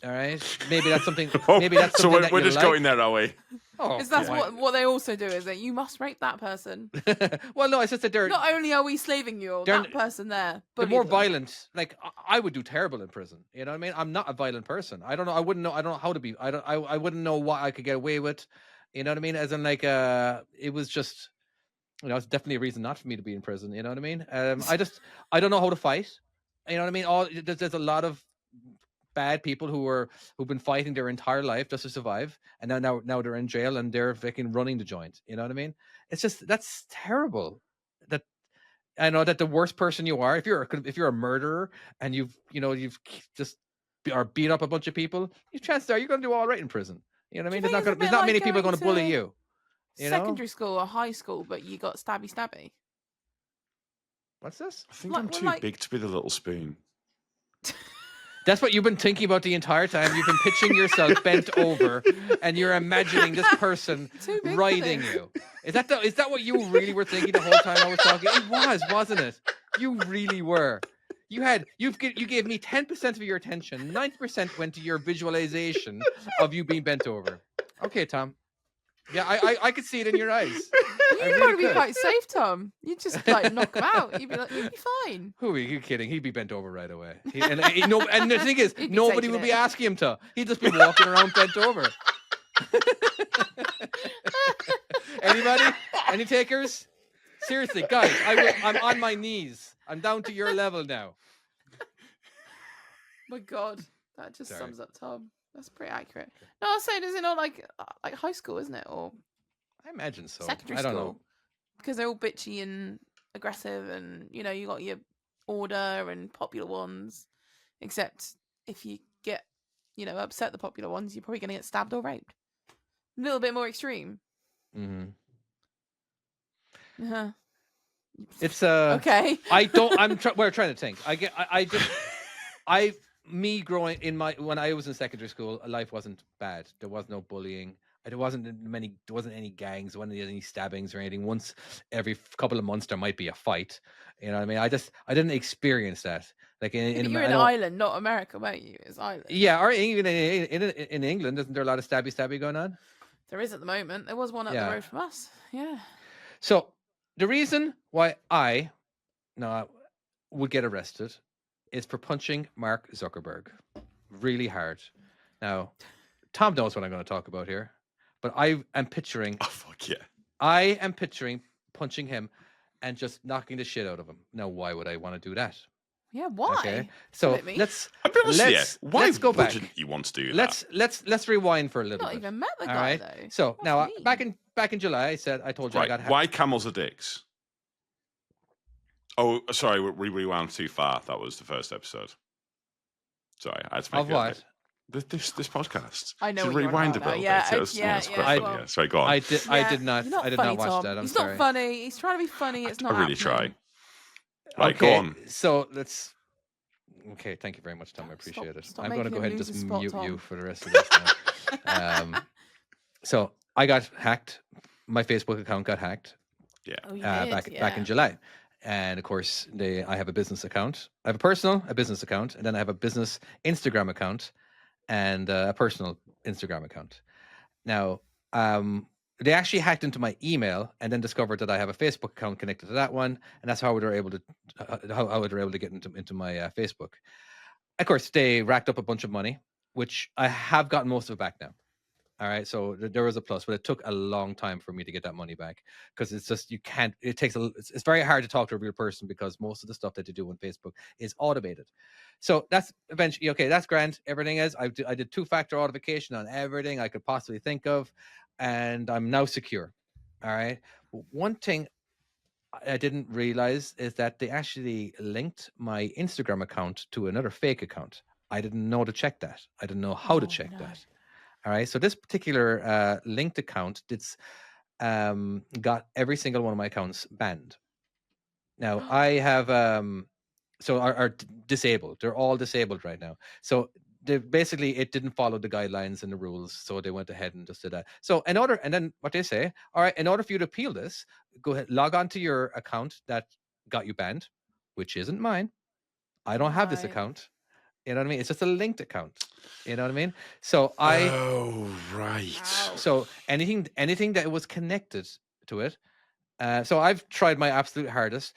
All right, maybe that's something. oh, Maybe that's so something that we're you just like. going there, are we? Oh, Because that's yeah. what they also do, is that you must rape that person. Well, no, it's just that they're Not only are we slaving you, They're- that person there. they're bully more them. violent. Like I would do terrible in prison. You know what I mean? I'm not a violent person. I don't know. I wouldn't know. I don't know how to be. I wouldn't know what I could get away with. You know what I mean? As in, like, it was just, you know, it's definitely a reason not for me to be in prison. You know what I mean? I don't know how to fight. You know what I mean? There's a lot of bad people who've been fighting their entire life just to survive, and now they're in jail and they're fucking running the joint. You know what I mean? It's just, that's terrible. That I know that the worst person you are, if you're a murderer and you've just are beat up a bunch of people, your chances are you're going to do all right in prison. You know what I Do you mean? think it's a There's bit not like many people going going to bully to you. You know? Secondary school or high school, but you got stabby. What's this? I think Like, I'm we're too like- big to be the little spoon. That's what you've been thinking about the entire time. You've been pitching yourself bent over, and you're imagining this person Too big for riding this. you. Is that what you really were thinking the whole time I was talking? It was, wasn't it? You really were. You gave me 10% of your attention. 90% went to your visualization of you being bent over. Okay, Tom. Yeah, I could see it in your eyes. I You'd really probably be could. quite safe, Tom. You'd just like knock him out. You'd be fine. Who are you kidding? He'd be bent over right away. And the thing is, He'd be nobody taking would it. be asking him to. He'd just be walking around bent over. Anybody? Any takers? Seriously, guys, I'm on my knees. I'm down to your level now. My God, that just Sorry. sums up Tom. That's pretty accurate. No, I was saying, is it not like high school, isn't it, or I imagine so. secondary I don't school? know. Because they're all bitchy and aggressive, and you know, you got your order and popular ones. Except if you get, upset the popular ones, you're probably going to get stabbed or raped. A little bit more extreme. Mm-hmm. Yeah, It's Okay. I don't. We're trying to think. Growing in when I was in secondary school, life wasn't bad. There was no bullying. There wasn't any gangs. There wasn't any stabbings or anything. Once every couple of months, there might be a fight. You know what I mean? I didn't experience that. Like But in you're in Ireland, not America, weren't you? It's Ireland. yeah, or even in England, isn't there a lot of stabby going on? There is at the moment. There was one up Yeah. the road from us. Yeah. So the reason why I would get arrested is for punching Mark Zuckerberg really hard. Now, Tom knows what I'm going to talk about here, but I am picturing. Oh fuck yeah! I am picturing punching him and just knocking the shit out of him. Now, why would I want to do that? Yeah. Why? Okay, so Look at me. let's I'll be honest with you, why let's go back. wouldn't you want to do Let's rewind for a little Not bit. even met the All guy right. though. So What's now he mean? back in July, I told you I Right. got hacked. Why camels are dicks? Oh, sorry, we rewound too far. That was the first episode. Sorry, I had to make Of it what? This podcast. I know Should what you're on rewind a about now. bit. Yeah, It's quite well. funny. Yeah. Sorry, go on. I did not. You're not I did funny, not watch Tom. that. I'm He's sorry. not funny. He's trying to be funny. It's not. I really happening. try. Right, go on. So let's. Okay, thank you very much, Tom. I Stop- appreciate it. stop I'm going to making go him ahead and lose just his spot, mute you Tom. for the rest of this now. So I got hacked. My Facebook account got hacked Oh, you back did? in July, and of course, I have a business account. I have a business account, and then I have a business Instagram account, and a personal Instagram account. Now, they actually hacked into my email and then discovered that I have a Facebook account connected to that one, and that's how they were able to get into my Facebook. Of course, they racked up a bunch of money, which I have gotten most of it back now. All right, so there was a plus, but it took a long time for me to get that money back because it's just it's very hard to talk to a real person because most of the stuff that they do on Facebook is automated. So that's eventually okay. That's grand. Everything is. I did 2-factor authentication on everything I could possibly think of, and I'm now secure. All right. One thing I didn't realize is that they actually linked my Instagram account to another fake account. I didn't know to check that. I didn't know how to check that. All right. So this particular linked account got every single one of my accounts banned. Now I have are disabled. They're all disabled right now. So basically it didn't follow the guidelines and the rules. So they went ahead and just did that. So and then what they say, all right, in order for you to appeal this, go ahead, log on to your account that got you banned, which isn't mine. I don't have this Right. account. You know what I mean? It's just a linked account. You know what I mean? So Oh right. Ouch. so anything that was connected to it. So I've tried my absolute hardest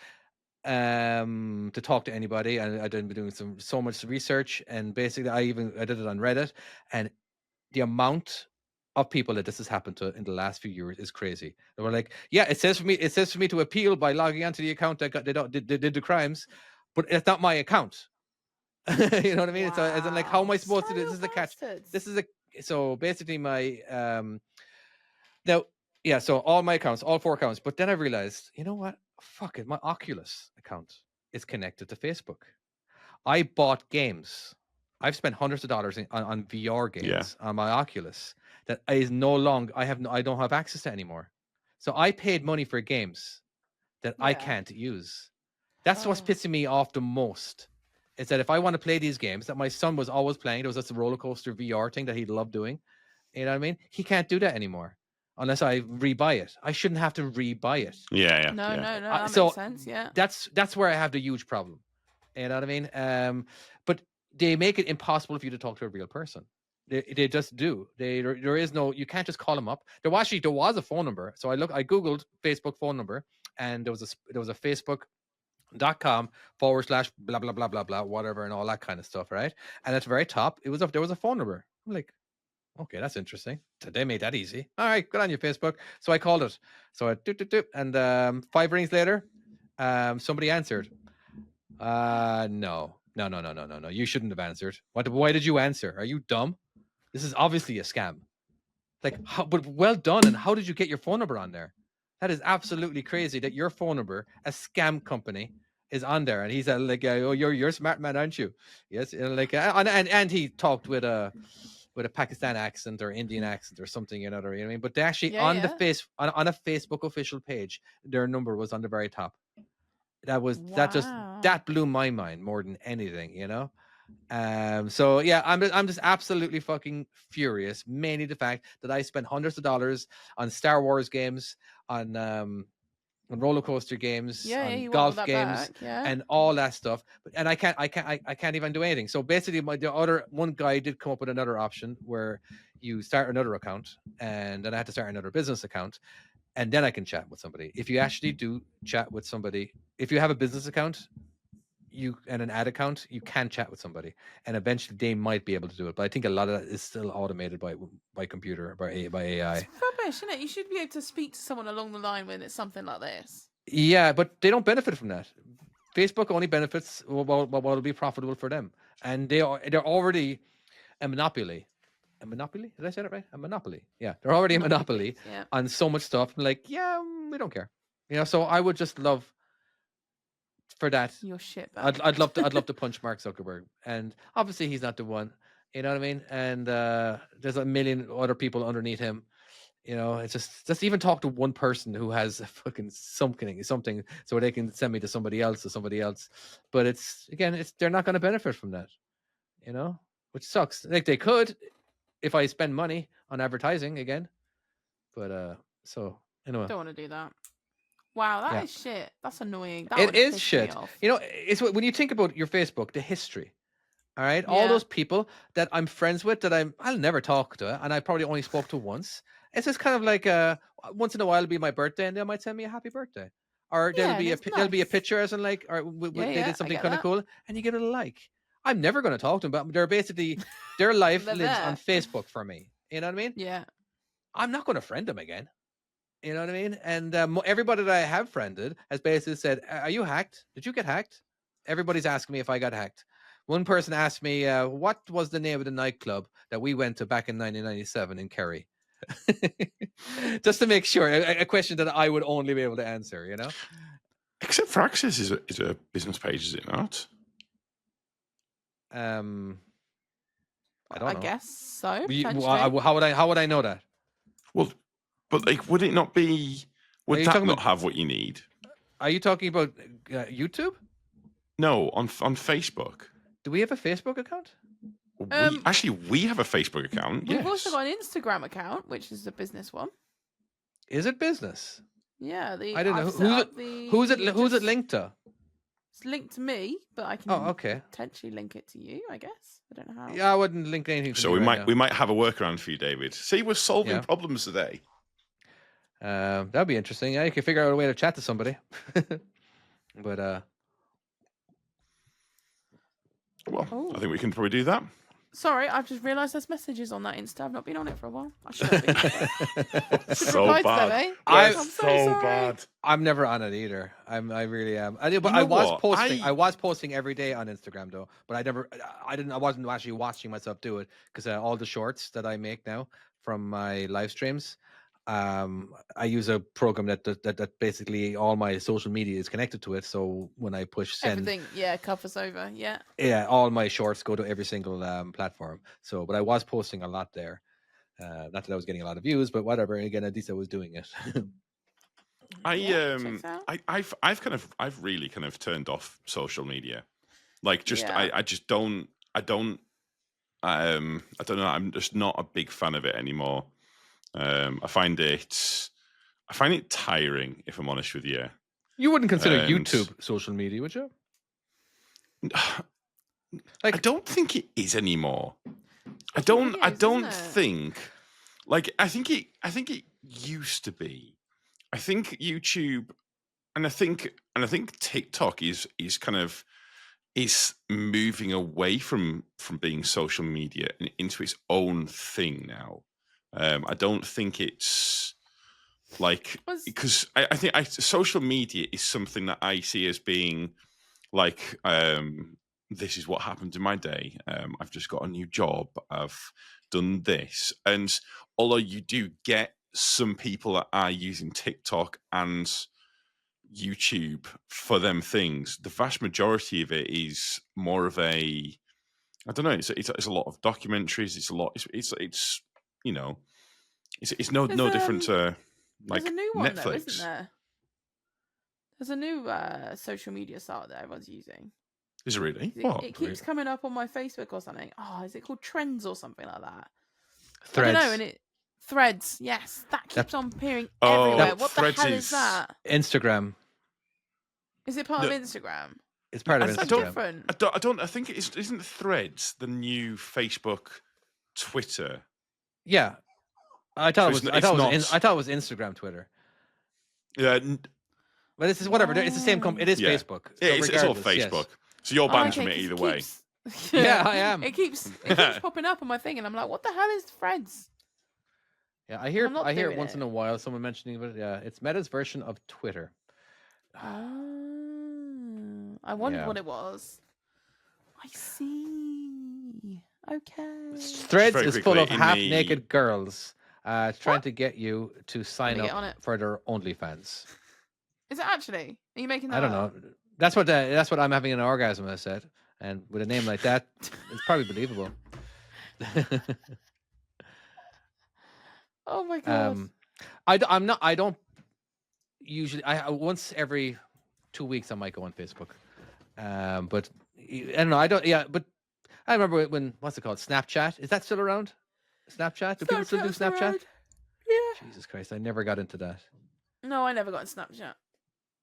to talk to anybody, and I've been doing so much research, and basically I did it on Reddit, and the amount of people that this has happened to in the last few years is crazy. They were like, yeah, it says for me to appeal by logging onto the account that did the crimes, but it's not my account. You know what I mean? It's as in like, how am I supposed to do this? This is the catch. This is so basically my now, yeah, so all my accounts, all 4 accounts, but then I realized, you know what? Fuck it, my Oculus account is connected to Facebook. I bought games. I've spent hundreds of dollars on VR games on my Oculus that is no longer I don't have access to anymore. So I paid money for games that I can't use. That's what's pissing me off the most. Is that if I want to play these games that my son was always playing, there was this roller coaster VR thing that he loved doing. You know what I mean? He can't do that anymore unless I rebuy it. I shouldn't have to rebuy it. Yeah. No, that so makes sense. Yeah. That's where I have the huge problem. You know what I mean? But they make it impossible for you to talk to a real person. They just do. There is no. You can't just call them up. There was a phone number. So I googled Facebook phone number, and there was a Facebook.com / blah blah blah blah blah whatever and all that kind of stuff, right? And at the very top there was a phone number. I'm like, okay, that's interesting. So they made that easy. All right, good on you, Facebook. So I called it. So I and 5 rings later, somebody answered. No. You shouldn't have answered. Why did you answer? Are you dumb? This is obviously a scam. Like, but well done. And how did you get your phone number on there? That is absolutely crazy that your phone number, a scam company, is on there. And he's like, oh, you're a smart man, aren't you? Yes. Like, and he talked with a Pakistan accent or Indian accent or something, you know what I mean? But they actually on a Facebook official page, their number was on the very top. Wow. that blew my mind more than anything, So yeah, I'm just absolutely fucking furious. Mainly the fact that I spent hundreds of dollars on Star Wars games, on roller coaster games, Yeah, on you want all golf that games, back, yeah. and all that stuff. And I can't even do anything. So basically, the other one guy did come up with another option where you start another account, and then I had to start another business account, and then I can chat with somebody. If you actually do chat with somebody, if you have a business account, and an ad account, you can chat with somebody, and eventually they might be able to do it. But I think a lot of that is still automated by computer, by AI. It's rubbish, isn't it? You should be able to speak to someone along the line when it's something like this. Yeah, but they don't benefit from that. Facebook only benefits what will be profitable for them, and they're already a monopoly. A monopoly? Did I say that right? A monopoly. Yeah, they're already a monopoly Yeah. on so much stuff. Like, yeah, we don't care. So I would just love for that. Your shit. I'd love to punch Mark Zuckerberg, and obviously he's not the one. You know what I mean? And there's a million other people underneath him. It's just even talk to one person who has a fucking something, so they can send me to somebody else. But they're not going to benefit from that, which sucks. Like they could, if I spend money on advertising again, but so anyway. Don't want to do that. Wow, that Yeah. is shit. That's annoying. That It would is piss shit. me off. It's when you think about your Facebook, the history. All right, all Yeah. those people that I'm friends with that I'll never talk to, and I probably only spoke to once. It's just kind of like once in a while it'll be my birthday, and they might send me a happy birthday, or Yeah, there'll be and it's there'll be a nice. picture as in like, or Yeah, they yeah, I did something get kind of that. cool, and you give it a like. I'm never going to talk to them, but they're basically their life They're lives there. on Facebook for me. You know what I mean? Yeah. I'm not going to friend them again. You know what I mean? And everybody that I have friended has basically said, "Are you hacked? Did you get hacked?" Everybody's asking me if I got hacked. One person asked me, "What was the name of the nightclub that we went to back in 1997 in Kerry?" Just to make sure, a question that I would only be able to answer. Except for Access is a business page, is it not? I don't know. Guess so. How would I know that? Well, but like, would it not be? Would you that talking not about- have what you need? Are you talking about YouTube? No, on Facebook. Do we have a Facebook account? We have a Facebook account. We've yes. also got an Instagram account, which is a business one. Is it business? Yeah, I don't know. Who's it linked to? It's linked to me, but I can Oh, okay. potentially link it to you. I guess I don't know how. Yeah, I wouldn't link anything. To So me we right might have a workaround for you, David. See, we're solving Yeah. problems today. That'd be interesting. Yeah, you could figure out a way to chat to somebody. But Well, Oh. I think we can probably do that. Sorry, I've just realised there's messages on that Insta. I've not been on it for a while. I should have been. Should So reply to bad. them, eh? I'm so sorry. I'm never on it either. I really am. But You I know was what? posting. I was posting every day on Instagram though. But I wasn't actually watching myself do it because all the shorts that I make now from my live streams, I use a program that basically all my social media is connected to it. So when I push send, Everything, covers over. Yeah. yeah, all my shorts go to every single platform. So, but I was posting a lot there. Not that I was getting a lot of views, but whatever. Again, at least I was doing it. Checks out. I've really kind of turned off social media. Like just Yeah. I just don't I don't know. I'm just not a big fan of it anymore. I find it tiring, if I'm honest with you. You wouldn't consider And- YouTube social media, would you? I don't think it is anymore. I don't isn't it? think like I think it used to be. I think YouTube and I think TikTok is kind of is moving away from being social media and into its own thing now. I don't think it's like because I think social media is something that I see as being like this is what happened in my day. I've just got a new job. I've done this, and although you do get some people that are using TikTok and YouTube for them things, the vast majority of it is more of a I don't know. It's a lot of documentaries. It's a lot. It's you know, it's no There's, different to like There's a new one Netflix. though, isn't there? There's a new social media site that everyone's using. Is it really? It, What? it keeps coming up on my Facebook or something. Oh, is it called Trends or something like that? Threads. I don't know. And it Threads. Yes, that That- keeps on appearing Oh, everywhere. What the Threads hell is- is that? Instagram. Is it part No. of Instagram? It's part of I That's don't- Instagram. different. I think it isn't Threads the new Facebook, Twitter. Yeah, I thought So it was. it's I thought it not- was. I thought it was Instagram, Twitter. Yeah, But this is whatever. It's the same company. It is Yeah. Facebook. So it's all regardless, yes. Facebook. So you're Oh, banned okay, from it 'cause either way. keeps- Yeah, I am. It keeps popping up on my thing, and I'm like, what the hell is Threads? Yeah, I hear. I'm not I hear it doing once it. in a while. Someone mentioning it. Yeah, it's Meta's version of Twitter. I wondered Yeah. what it was. I see. Okay. Threads very is full quickly, of in half-naked girls trying to get you to sign get on up it. for their OnlyFans. Is it actually? Are you making that I don't up? know. That's what I'm having an orgasm. I said, and with a name like that, it's probably believable. Oh my god. I'm not. I don't usually. Once every 2 weeks I might go on Facebook. But I don't know. I don't. Yeah, but I remember when what's it called? Snapchat. Is that still around? Snapchat? Do people still do Snapchat's around. Snapchat? Yeah. Jesus Christ! I never got into that. No, I never got on Snapchat.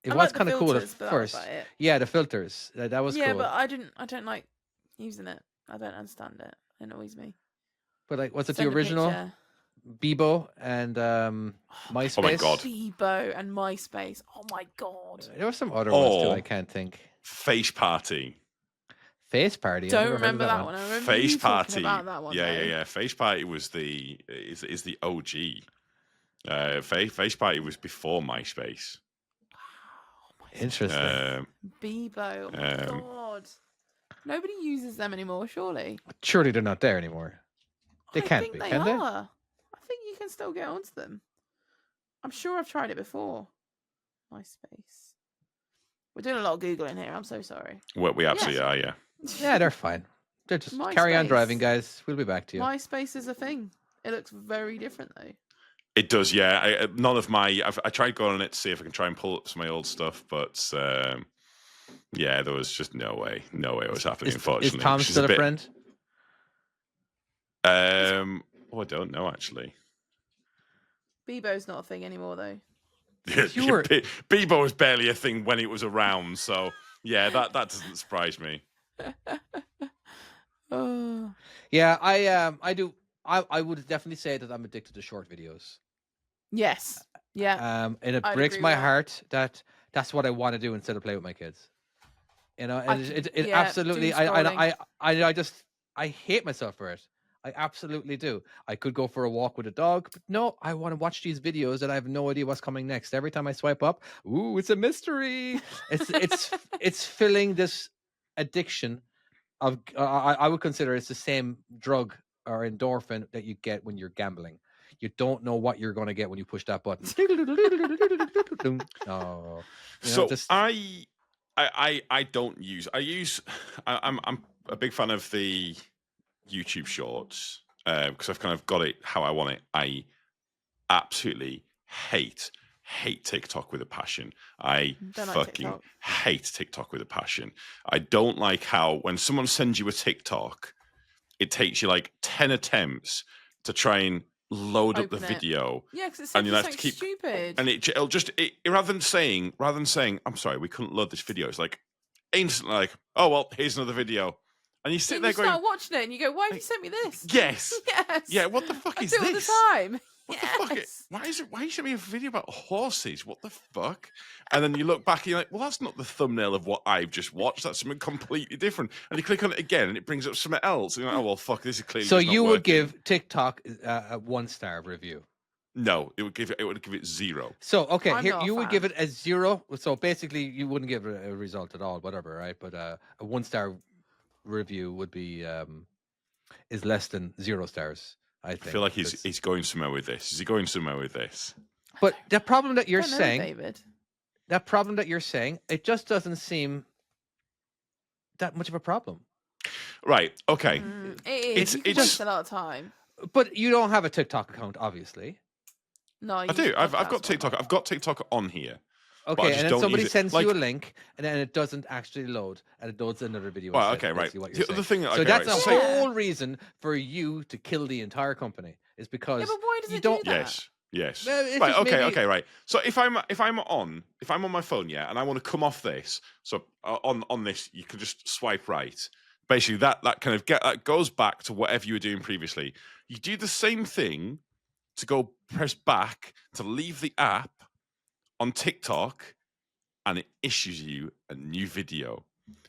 It I was like the kind of cool at filters, but that was first. about it. Yeah, the filters. That was Yeah, cool. but I don't like using it. I don't understand it. It annoys me. But like, was it Send the a original picture. Bebo and MySpace? Oh my God. Bebo and MySpace. Oh my god. There were some other ones too. Oh. I can't think. Face Party. Face Party. I've Don't never heard of remember that one. I remember Face you talking Party. about that one. Yeah, though. yeah. Face Party was is the OG. Face Party was before MySpace. Interesting. Bebo. Oh my Um, god. Nobody uses them anymore, surely. Surely they're not there anymore. They I can't think be, they can they? are. I think you can still get onto them. I'm sure I've tried it before. MySpace. We're doing a lot of Googling here. I'm so sorry. Well, we absolutely Yes. are, yeah. Yeah, they're fine. They're just carry on MySpace. driving, guys. We'll be back to you. MySpace is a thing. It looks very different though. It does, yeah. None of my. I tried going on it to see if I can try and pull up some of my old stuff, but yeah, there was just no way it was happening. Is Unfortunately, Tom which is still a bit- friend? I don't know actually. Bebo's not a thing anymore though. You were- Bebo was barely a thing when it was around, so yeah, that doesn't surprise me. Oh. Yeah, I do. I would definitely say that I'm addicted to short videos. Yes. Yeah. And it I'd breaks agree my with that. heart that that's what I want to do instead of play with my kids. You know, and it yeah, absolutely. doom I scrolling. just I hate myself for it. I absolutely do. I could go for a walk with a dog, but no, I want to watch these videos that I have no idea what's coming next. Every time I swipe up, ooh, it's a mystery. It's filling this addiction of. I would consider it's the same drug or endorphin that you get when you're gambling. You don't know what you're going to get when you push that button. Oh, So just, I don't use. I'm a big fan of the YouTube Shorts because I've kind of got it how I want it. I absolutely hate TikTok with a passion. I Don't like fucking TikTok. hate TikTok with a passion. I don't like how when someone sends you a TikTok, it takes you like 10 attempts to try and load up the Open it. video. Yeah, because it's and something you'll so have to keep- stupid. And it'll just rather than saying I'm sorry, we couldn't load this video. It's like instantly like, oh well, here's another video, and you sit And there you going, start watching it and you go, why have you sent me this? yes, Yes. yeah, what the fuck I is do it this? all the time. What yes. the fuck? Why you sent me a video about horses? What the fuck? And then you look back and you're like, well, that's not the thumbnail of what I've just watched. That's something completely different. And you click on it again and it brings up something else. And you're like, oh well, fuck, this is clearly. so just not you would working. give TikTok a 1-star review. No, it would give it 0. So okay, I'm here not a you would give fan. it a 0. So basically, you wouldn't give it a result at all, whatever, right? But a 1-star review would be is less than 0 stars. I I think. feel like That's- he's going somewhere with this. Is he going somewhere with this? But the problem that you're Don't know, saying, David. that problem that you're saying, it just doesn't seem that much of a problem. Right. Okay. It is. You can it's- waste a lot of time. But you don't have a TikTok account, obviously. No, I do. I've got TikTok. I've got TikTok on here. I Okay, just and then don't somebody use it. sends Like, you a link, and then it doesn't actually load, and it loads another video. well, instead, okay, right. basically what The you're other saying. thing, So okay, that's right. the So Yeah. whole reason for you to kill the entire company is because Yeah, but why does you it do don't. that? yes. Well, it's Right, just okay, maybe- okay, right. So if I'm on my phone, yeah, and I want to come off this, so on this, you can just swipe right. Basically, that kind of that goes back to whatever you were doing previously. You do the same thing to go press back to leave the app on TikTok, and it issues you a new video,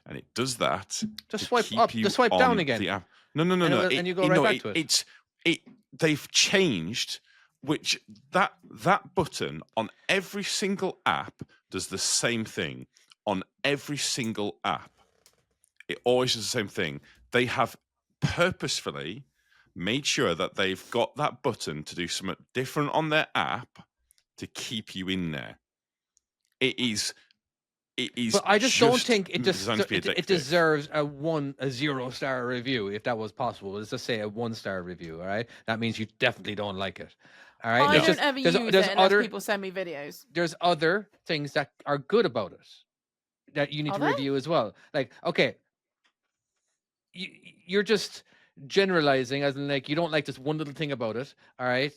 and it does that Just to swipe keep up, you just swipe down on again. the app. No, And it will- and you go right back to it. They've changed which that button on every single app does the same thing on every single app. It always does the same thing. They have purposefully made sure that they've got that button to do something different on their app to keep you in there. It is. But I just don't think it designed to be it addictive. deserves a 0-star review if that was possible. Let's just say a 1-star review. All right, that means you definitely don't like it. All right, I It's don't just- ever there's- use there's it unless other people send me videos. there's other things that are good about it that you need Are to there? review as well. Like, okay, you're just generalizing as in like you don't like this one little thing about it. All right,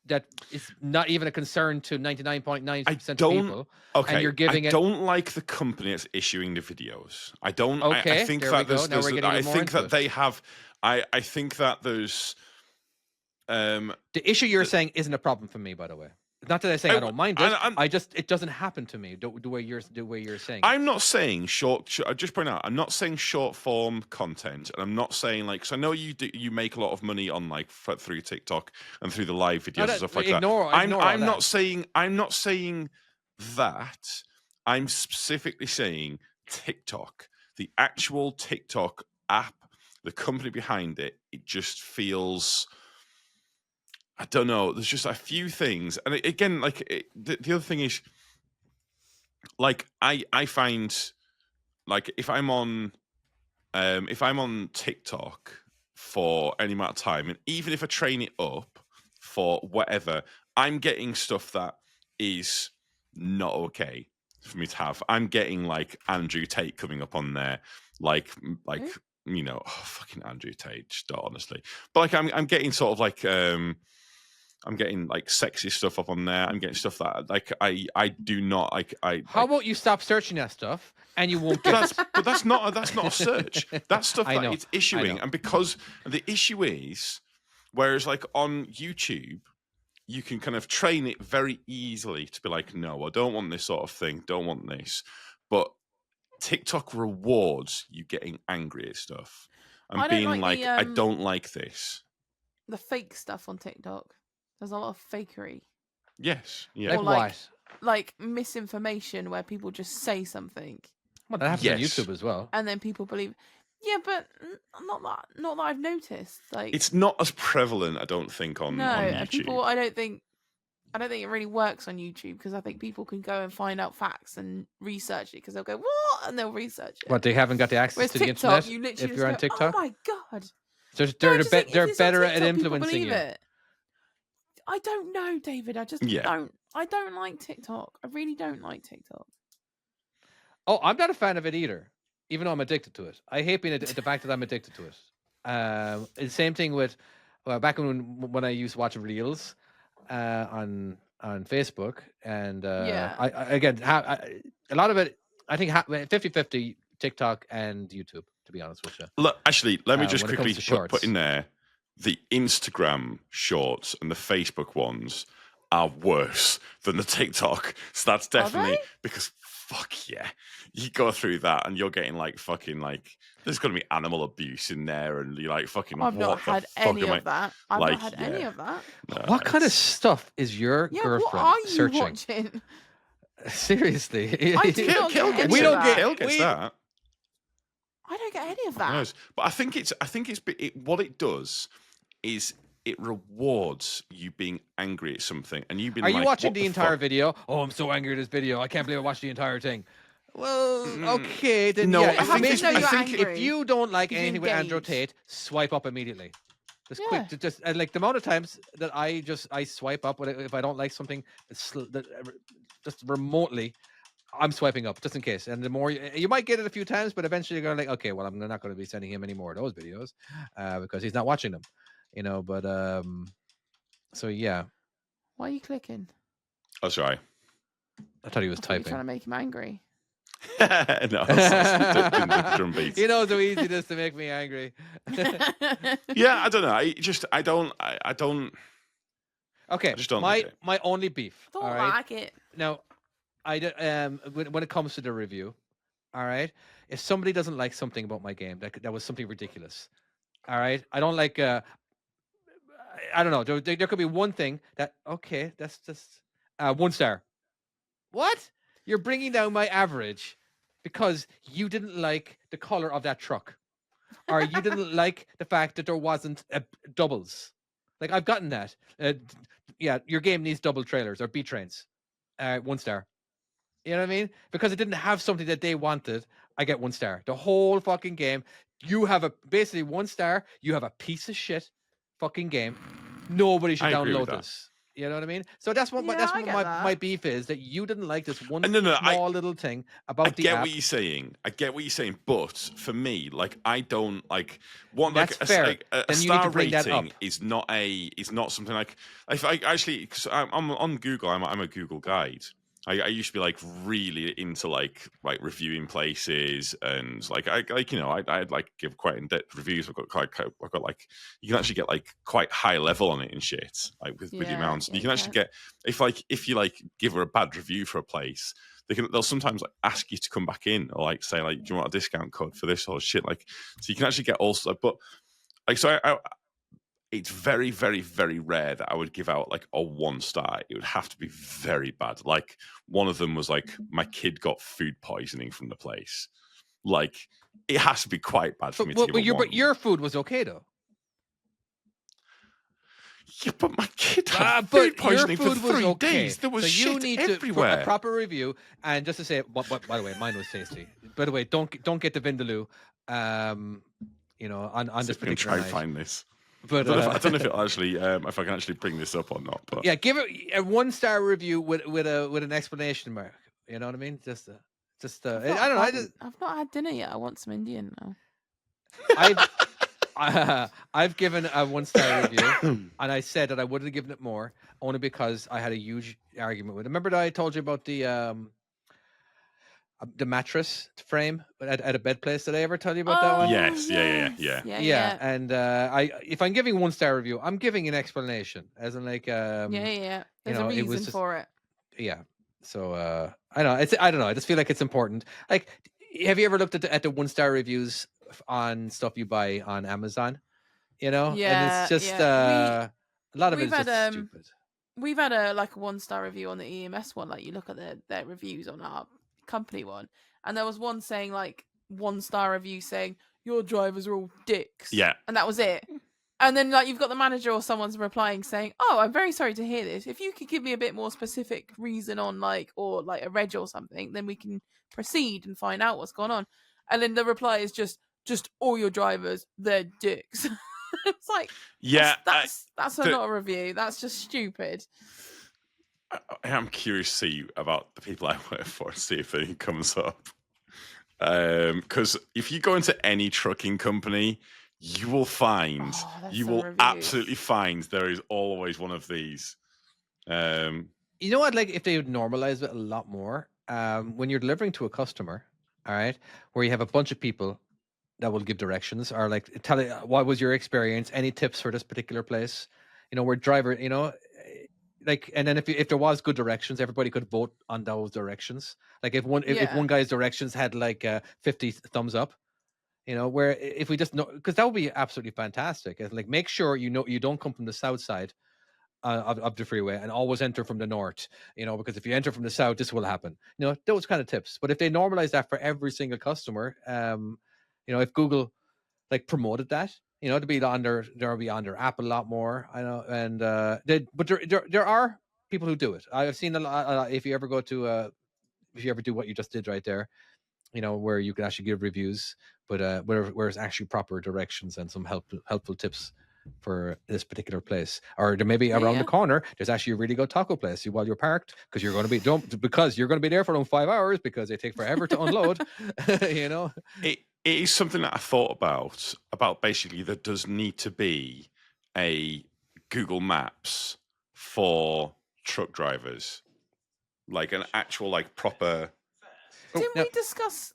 that is not even a concern to 99.9% of don't- people. Okay, you're giving I it- don't like the company that's issuing the videos. I don't. I Okay, think there that we go. there's. Now we're getting I even more think into that it. they have. I think that there's. The issue you're saying isn't a problem for me, by the way. Not that I'm saying I don't mind it. It doesn't happen to me the way you're saying. I'm not saying I just point out. I'm not saying short form content, and I'm not saying like. Because I know you make a lot of money on like through TikTok and through the live videos and stuff like that. ignore all I'm that. not saying. I'm not saying that. I'm specifically saying TikTok, the actual TikTok app, the company behind it. It just feels. I don't know. There's just a few things, and again, like the other thing is, like I find, like if I'm on TikTok for any amount of time, and even if I train it up for whatever, I'm getting stuff that is not okay for me to have. I'm getting like Andrew Tate coming up on there, like you know, fucking Andrew Tate, just honestly. But like I'm getting sort of like I'm getting like sexy stuff up on there. I'm getting stuff that like I do not like. How about you stop searching that stuff and you won't get it? but that's not a search. That's stuff I that know, it's issuing, know. and because the issue is, whereas like on YouTube, you can kind of train it very easily to be like, no, I don't want this sort of thing. Don't want this, but TikTok rewards you getting angry at stuff and I don't being like like, the, I don't like this. The fake stuff on TikTok. There's a lot of fakery. Yes, yeah. Like Or like- what? Like misinformation where people just say something Well, that happens Yes. on YouTube as well. and then people believe. Yeah, but not that I've noticed. Like It's not as prevalent, I don't think, on and YouTube. people. I don't think it really works on YouTube because I think people can go and find out facts and research it because they'll go what and they'll research it. What, they haven't got the access Whereas to the TikTok, internet you literally if just you're on go, TikTok? Oh my god! They're, No, they're, just be- think if they're it's on better at TikTok, people influencing believe you. it. I don't know, David. I just Yeah. don't. I don't like TikTok. I really don't like TikTok. Oh, I'm not a fan of it either, even though I'm addicted to it. I hate being the fact that I'm addicted to it. The same thing with back when I used to watch Reels on Facebook, and Yeah. I again a lot of it. I think 50-50 TikTok and YouTube. To be honest with you, Look, actually, let me just when it quickly comes to put shorts. in there the Instagram shorts and the Facebook ones are worse than the TikTok. So that's definitely they? because fuck yeah, you go through that and you're getting like fucking like there's going to be animal abuse in there, and you're like fucking. I've not what the had fuck any am I- of that. I've like, not had any yeah. of that. No, what kind of it's- stuff is your Yeah, girlfriend what are you searching? watching? Seriously, I do not Kill get gets any We of don't that. get- Kill gets we- that. I don't get any of Who that. knows? But I think it's what it does is it rewards you being angry at something, and you being Are you like, watching what the entire fuck? video? Oh, I'm so angry at this video. I can't believe I watched the entire thing. Well, Mm, okay, then no, yeah. I think maybe- it's- I think if it- you don't like 'cause you anything with Andrew engage. Tate, swipe up immediately. Just Yeah. quick, just and like the amount of times that I swipe up if I don't like something, just remotely, I'm swiping up just in case. And the more you might get it a few times, but eventually you're going to like, okay, well, I'm not going to be sending him any more of those videos because he's not watching them, But so yeah, Why are you clicking? Oh, sorry. I thought he was I thought you were typing. trying to make him angry. No, I was doing the drum beats. You know, so easy it is to make me angry. Yeah, I don't know. I don't. Okay, I just don't like it. my only beef. Don't all right. like it. Now, when it comes to the review, all right, if somebody doesn't like something about my game, that was something ridiculous. All right, I don't like. I don't know. There could be one thing that okay, that's just 1 star. What? You're bringing down my average because you didn't like the color of that truck, or you didn't like the fact that there wasn't doubles. Like I've gotten that. Yeah, your game needs double trailers or B trains. 1 star. You know what I mean? Because it didn't have something that they wanted. I get 1 star. The whole fucking game. You have basically 1 star. You have a piece of shit fucking game. Nobody should I agree with download that. this. You know what I mean? So that's what Yeah, that's I what get my that. beef is, that you didn't like this one No, small little thing about I the get app. what you're saying. I get what you're saying, but for me, like I don't like one That's like fair. a Then you need to star bring that rating up. is not something like if I actually cause I'm on Google. I'm a Google guide. I used to be like really into like reviewing places and I'd like give quite in-depth reviews. I've got like you can actually get like quite high level on it and shit like with the Yeah, amounts. yeah, You can you actually can. get if you like give her a bad review for a place, they'll sometimes like ask you to come back in or like say like, do you want a discount code for this or shit, like so you can actually get also, but like so I it's very, very, very rare that I would give out like a 1 star. It would have to be very bad. Like one of them was like my kid got food poisoning from the place. Like it has to be quite bad for me to give a 1. But your food was okay though. Yeah, but my kid had food But your poisoning for food was 3 okay. days. There was so you shit need everywhere. to a proper review. And just to say, by the way, mine was tasty. By the way, don't get the vindaloo. On this We can particular try and night. find this. But I don't know if it'll actually if I can actually bring this up or not. But yeah, give it a 1 star review with an explanation mark. You know what I mean? Just I don't know. I've not had dinner yet. I want some Indian now. I've given a 1 star review, and I said that I would have given it more only because I had a huge argument with it. Remember that I told you about the mattress frame at a bed place? Did I ever tell you about that one? Yes, yeah. Yeah. And if I'm giving 1 star review, I'm giving an explanation, as in like Yeah. There's a it was reason just- for it. yeah. So I don't know. I just feel like it's important. Like, have you ever looked at the 1 star reviews on stuff you buy on Amazon? And Yeah, it's just yeah. a lot of we've it's just had, stupid. We've had a 1 star review on the EMS one. Like you look at their reviews on our company one, and there was one saying like 1 star review saying your drivers are all dicks. Yeah. And that was it. And then like you've got the manager or someone's replying saying, "Oh, I'm very sorry to hear this. If you could give me a bit more specific reason on or a reg or something, then we can proceed and find out what's going on." And then the reply is just all your drivers, they're dicks. It's like, Yeah, that's not a review. That's just stupid. I am curious to see about the people I work for and see if anything comes up. Because if you go into any trucking company, you will find there's you some will reviews. absolutely find there is always one of these. You know what? Like, if they would normalize it a lot more, when you're delivering to a customer, all right, where you have a bunch of people that will give directions or like tell it what was your experience, any tips for this particular place, where driver, like, and then if there was good directions, everybody could vote on those directions. Like if one guy's directions had like 50 thumbs up, where if we just know, because that would be absolutely fantastic. And like, make sure you don't come from the south side of the freeway and always enter from the north, because if you enter from the south, this will happen. Those kind of tips. But if they normalize that for every single customer, if Google like promoted that, to be on their app a lot more. I know, and but there are people who do it. I've seen a lot. If you ever do what you just did right there, where you can actually give reviews, but where it's actually proper directions and some helpful tips. for this particular place, or there may be Yeah, around yeah. the corner. There's actually a really good taco place while you're parked because you're going to be there for 5 hours because they take forever to unload. You know, It is something that I thought about basically there does need to be a Google Maps for truck drivers, like an actual like proper. Didn't now- we discuss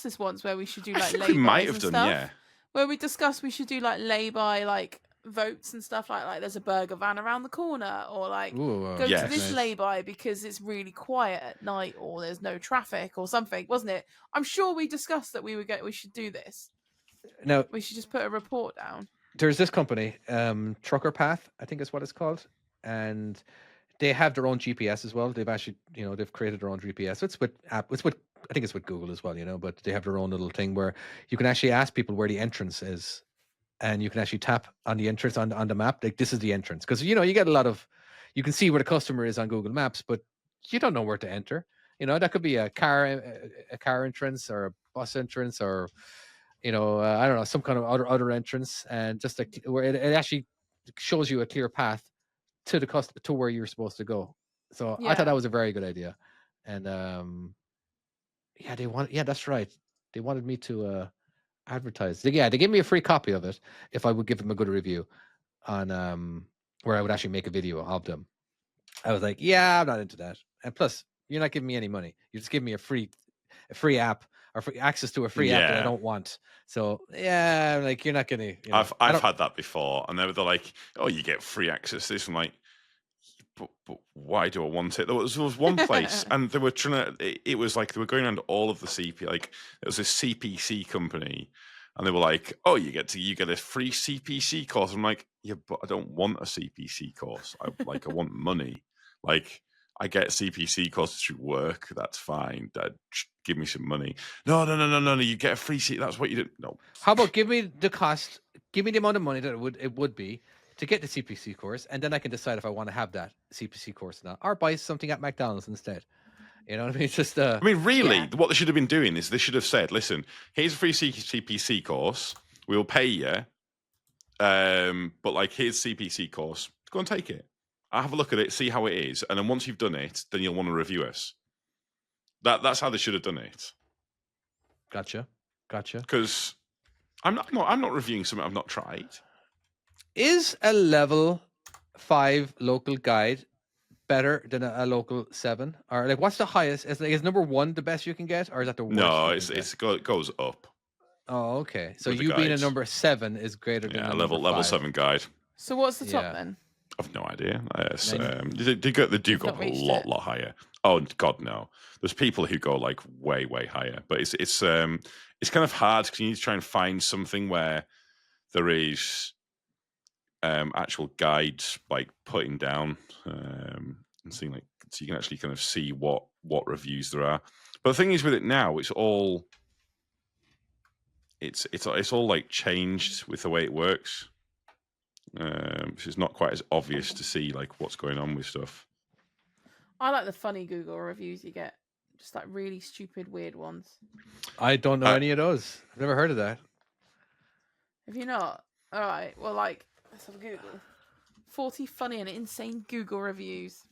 this once where we should do I like think we might laybys have and done, stuff? yeah. Where we discussed we should do like lay-by like votes and stuff like there's a burger van around the corner, or like Ooh, go to Yes. this nice. lay-by because it's really quiet at night, or there's no traffic or something, wasn't it? I'm sure we discussed that we should do this. Now We should just put a report down. there's this company, Trucker Path, I think is what it's called, and they have their own GPS as well. They've actually, they've created their own GPS. It's with I think it's with Google as well, but they have their own little thing where you can actually ask people where the entrance is, and you can actually tap on the entrance on the map. Like, this is the entrance, because you get a lot of, you can see where the customer is on Google Maps, but you don't know where to enter. That could be a car entrance or a bus entrance, or I don't know, some kind of other entrance, and just like where it actually shows you a clear path to the to where you're supposed to go. So I thought Yeah. that was a very good idea, and that's right. They wanted me to advertise. They gave me a free copy of it if I would give them a good review on where I would actually make a video of them. I was like, yeah, I'm not into that. And plus, you're not giving me any money. You just give me a free app, or free access to a free app that I Yeah. don't want. So yeah, like, you're not gonna. I've had that before, and they're like, "Oh, you get free access to this." I'm like, but why do I want it? There was one place, and they were trying to. It was like they were going around all of the CP. Like, it was a CPC company, and they were like, "Oh, you get a free CPC course." I'm like, "Yeah, but I don't want a CPC course. I want money. Like, I get CPC courses through work. That's fine. Give me some money." No. You get a free seat. That's what you do. No. How about give me the cost? Give me the amount of money that it would be to get the CPC course, and then I can decide if I want to have that CPC course or not, or buy something at McDonald's instead. You know what I mean? It's just I mean, really, Yeah. what they should have been doing is they should have said, "Listen, here's a free CPC course. We will pay you, but like, here's CPC course. Go and take it. I'll have a look at it, see how it is, and then once you've done it, then you'll want to review us." That's how they should have done it. Gotcha. Because I'm not reviewing something I've not tried. Is a level 5 local guide better than a local 7? Or like, what's the highest? Is number 1 the best you can get, or is that the worst? No, you can get? it goes up. Oh, okay. So with the you being a guides. number 7 is greater than Yeah, a level number 5. 7 guide. So what's the top Yeah. then? I've no idea. Yes, Nine. they do go You've up not a reached lot it. higher. Oh God, no. There's people who go like way higher, but it's kind of hard because you need to try and find something where there is actual guides like putting down and seeing, like, so you can actually kind of see what reviews there are. But the thing is with it now, it's all like changed with the way it works. So it's not quite as obvious to see like what's going on with stuff. I like the funny Google reviews you get. Just like really stupid, weird ones. I don't know any of those. I've never heard of that. Have you not? All right. Well, like, let's have a Google. 40 funny and insane Google reviews.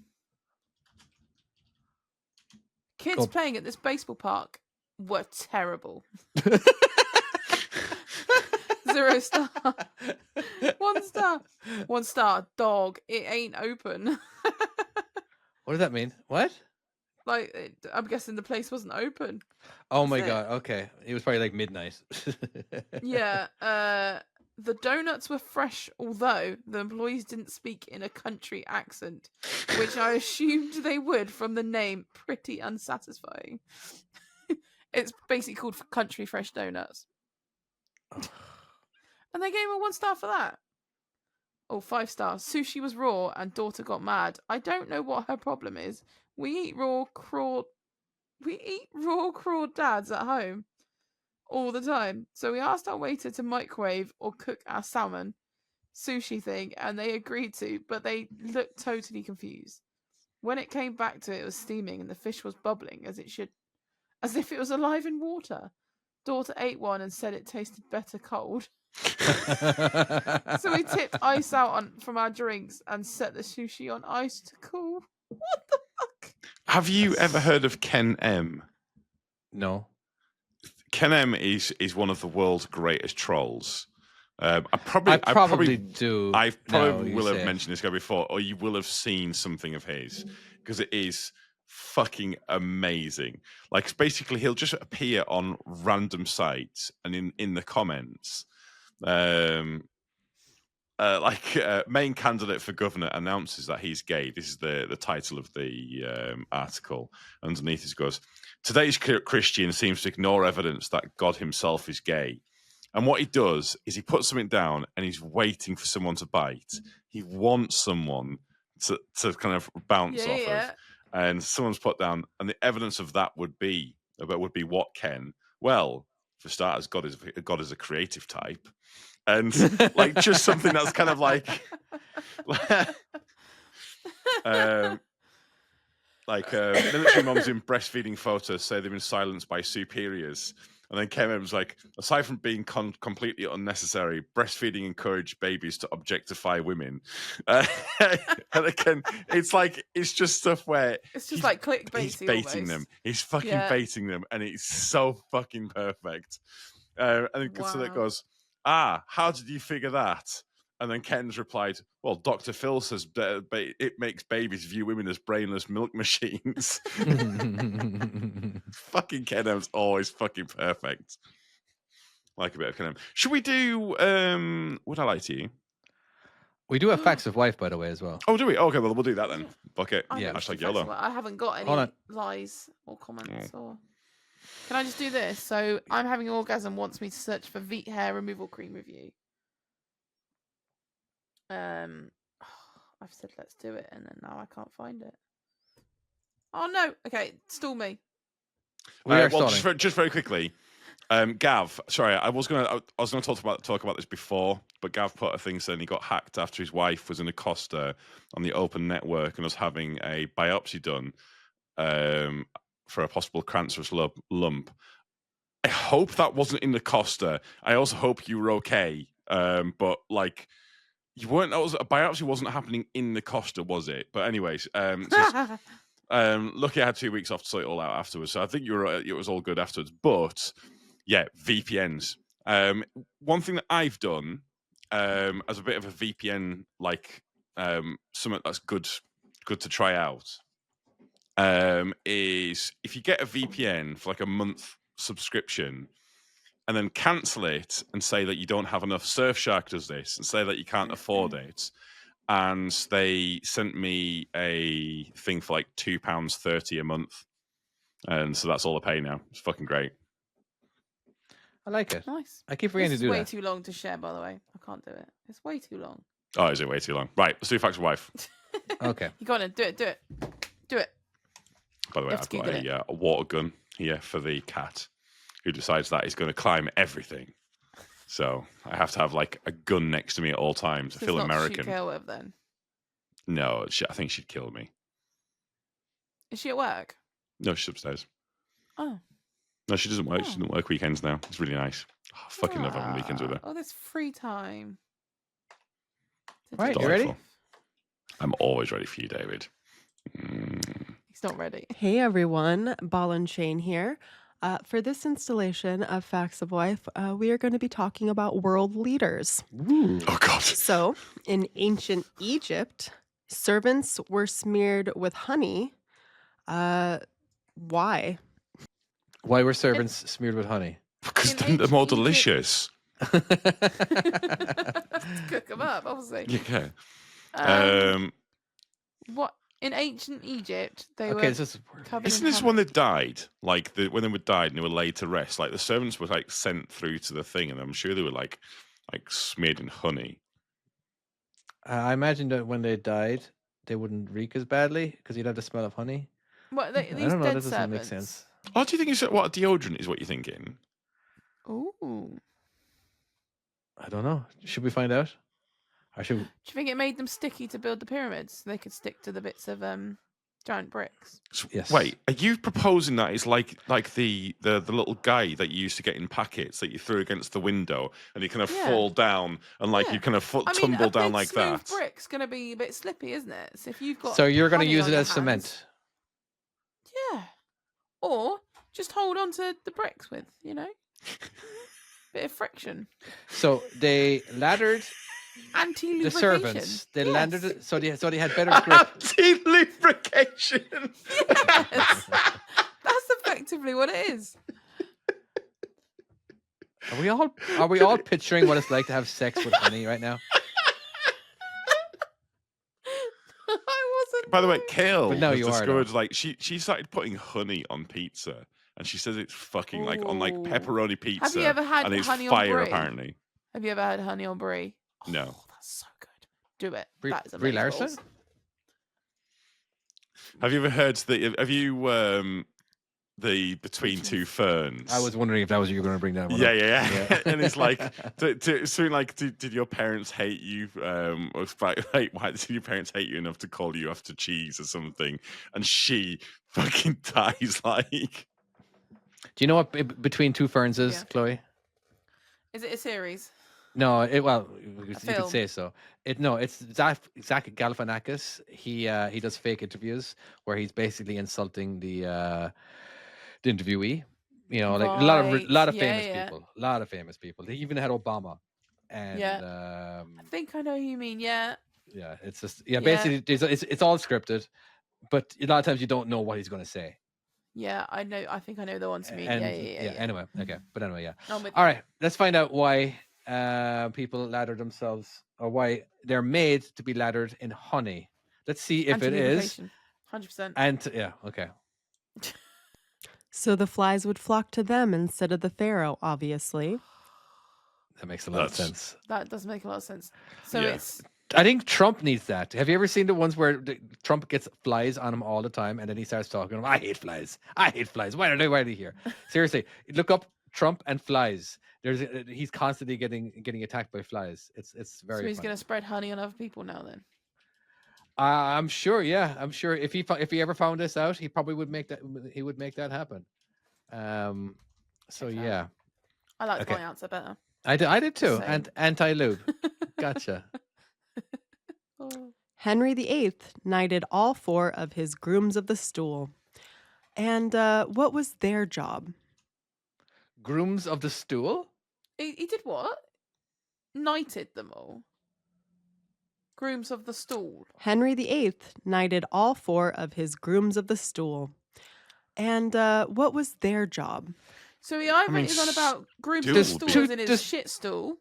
Kids Go. playing at this baseball park were terrible. 0 star. 1 star. 1 star. Dog. It ain't open. What does that mean? What? Like, I'm guessing the place wasn't open. Oh my That's it. god. Okay. It was probably like midnight. Yeah. The donuts were fresh, although the employees didn't speak in a country accent, which I assumed they would from the name. Pretty unsatisfying. It's basically called Country Fresh Donuts. And they gave her 1 star for that. Oh, 5 stars. Sushi was raw and daughter got mad. I don't know what her problem is. We eat raw crawdads at home all the time. So we asked our waiter to microwave or cook our salmon sushi thing, and they agreed to, but they looked totally confused. When it came back to it, it was steaming and the fish was bubbling as if it was alive in water. Daughter ate one and said it tasted better cold. So we tipped ice out from our drinks and set the sushi on ice to cool. What the fuck? Have you ever heard of Ken M? No. Ken M is one of the world's greatest trolls. I I probably do. I now probably you will say have it. mentioned this guy before, or you will have seen something of his, because it is fucking amazing. Like, basically, he'll just appear on random sites and in the comments. Main candidate for governor announces that he's gay. This is the title of the article. Underneath it goes, today's Christian seems to ignore evidence that God himself is gay. And what he does is he puts something down and he's waiting for someone to bite. He wants someone to kind of bounce off of. And someone's put down, and the evidence of that would be what, Ken? Well, for starters, God is a creative type. And like just something that's kind of like military moms in breastfeeding photos say they've been silenced by superiors. And then Ken was like, aside from being completely unnecessary, breastfeeding encouraged babies to objectify women. And again, it's just stuff where It's just like clickbait. he's baiting them. He's fucking baiting them, and it's so fucking perfect. And then so that goes, how did you figure that? And then Ken's replied, well, Dr. Phil says it makes babies view women as brainless milk machines. Fucking Ken M's always fucking perfect. Like a bit of Ken M. Should we do Would I Lie to You? We do have facts of wife, by the way, as well. Oh, do we? Okay, well, we'll do that then. Fuck it. Yeah. Hashtag YOLO. I haven't got Hold any on. lies or comments or. Can I just do this? So I'm having an orgasm wants me to search for Veet hair removal cream review. I've said let's do it, and then now I can't find it. Oh no! Okay, stall me. Just very quickly, Gav. Sorry, I was gonna talk about this before, but Gav put a thing saying he got hacked after his wife was in a Costa on the Open Network and was having a biopsy done for a possible cancerous lump. I hope that wasn't in the Costa. I also hope you were okay. But like, you weren't. A biopsy wasn't happening in the Costa, was it? But anyways, lucky I had 2 weeks off to sort it all out afterwards. So I think it was all good afterwards. But yeah, VPNs. One thing that I've done as a bit of a VPN, like something that's good to try out, is if you get a VPN for like a month subscription and then cancel it and say that you don't have enough. Surfshark does this and say that you can't afford it. And they sent me a thing for like £2.30 a month. And so that's all I pay now. It's fucking great. I like it. Nice. I keep forgetting to do way that. too long to share, by the way. I can't do it. It's way too long. Oh, is it way too long? Right, let's do Facts of Wife. Okay. You got to do it. Do it. By the way, I've got a water gun here for the cat who decides that he's going to climb everything. So I have to have like a gun next to me at all times. I feel American. Shoot kill with, then? No, I think she'd kill me. Is she at work? No, she's upstairs. Oh. No, she doesn't work. She doesn't work weekends now. It's really nice. Oh, I fucking love having weekends with her. Oh, there's free time. Right, you ready? I'm always ready for you, David. He's not ready. Hey everyone, Ball and Shane here. For this installation of Facts of Wife, we are going to be talking about world leaders. Ooh. Oh, God. So, in ancient Egypt, servants were smeared with honey. Why? Why were servants smeared with honey? Because In they're more ancient delicious. Cook them up, obviously. Yeah. What in ancient Egypt they Okay, were this is covered in Isn't this honey. when they died? Like when they were died and they were laid to rest. Like the servants were like sent through to the thing, and I'm sure they were like smeared in honey. I imagine that when they died, they wouldn't reek as badly because you'd have the smell of honey. What, I these don't know. dead That doesn't servants? make sense. Oh, do you think it's what a deodorant is? What you're thinking? Ooh. I don't know. Should we find out? I should. Do you think it made them sticky to build the pyramids? So they could stick to the bits of giant bricks. Yes. Wait, are you proposing that it's like the little guy that you used to get in packets that you threw against the window and you kind of Yeah. fall down and like Yeah. you kind of I mean, tumble a down big like smooth that? brick's going to be a bit slippy, isn't it? So if you've got So you're going to honey use on it your as hands- cement. Yeah. Or just hold on to the bricks with, bit of friction. So they laddered the Anti-lubrication. servants. They Yes. landed it so they had better grip. Anti-lubrication. Yes. That's effectively what it is. Are we all picturing what it's like to have sex with honey right now? I wasn't. By the way, though. Kale But now has you are, discovered like she started putting honey on pizza, and she says it's fucking like on like Ooh. pepperoni pizza. you ever had and it's honey on fire brie? apparently. Have you ever had honey on brie? No. Oh, that's so good. Do it. Brie- That is Brie amazing. Larson? Have you ever heard the Between Two Ferns? I was wondering if that was you going to bring that one Yeah, up. yeah. And it's like, something like, did your parents hate you? Why did your parents hate you enough to call you after cheese or something? And she fucking dies like. Do you know what Between Two Ferns is, Yeah. Chloe? Is it a series? No, you could film. say so. It's Zach Galifianakis. He does fake interviews where he's basically insulting the interviewee. Like a lot of Right, famous yeah. people. A lot of famous people. They even had Obama. And I think I know who you mean. Yeah. yeah, it's just basically it's all scripted, but a lot of times you don't know what he's going to say. Yeah, I know. I think I know the ones you mean. And, Yeah. Anyway, okay, but anyway, yeah. I'm with All you. right, let's find out why people ladder themselves, or why they're made to be laddered in honey. Let's see if it is. 100%. And okay. So the flies would flock to them instead of the pharaoh, obviously. That makes a lot of That's- sense. That does make a lot of sense. So Yeah. it's I think Trump needs that. Have you ever seen the ones where Trump gets flies on him all the time, and then he starts talking? I hate flies. I hate flies. Why are they here? Seriously, look up Trump and flies. He's constantly getting attacked by flies. It's so very. he's funny. going to spread honey on other people now. Then I'm sure. Yeah, I'm sure. If he ever found this out, he probably would make that. He would make that happen. So Okay. yeah, I liked Okay. my answer better. I did too. Same. And anti-lube. Gotcha. Oh. Henry VIII knighted all 4 of his grooms of the stool. And what was their job? Grooms of the stool. He did what? Knighted them all. Grooms of the stool. Henry VIII knighted all 4 of his grooms of the stool. And what was their job? So he either mean, is on about grooms stool of the would stool be- as in his Just- shit stool,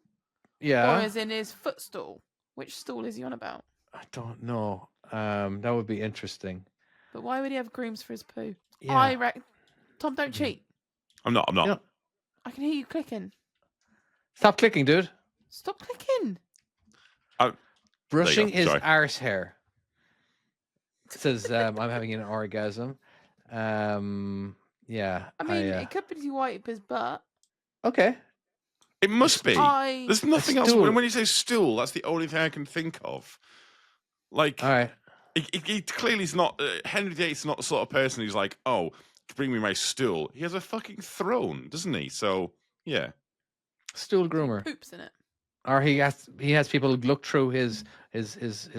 Yeah. or as in his footstool. Which stool is he on about? I don't know. That would be interesting. But why would he have grooms for his poo? Yeah. I reckon. Tom, don't cheat. I'm not. Yeah. I can hear you clicking. Stop clicking, dude. Stop clicking. Brushing his sorry. arse hair. It says I'm having an orgasm. Yeah. I mean, it could be to wipe his butt. Okay. It must be. I There's nothing else. stool. When you say stool, that's the only thing I can think of. Like, All right. he clearly is not. Henry VIII's not the sort of person who's like, oh, bring me my stool. He has a fucking throne, doesn't he? So, yeah. Stool groomer. poops in it. Or he has people look through his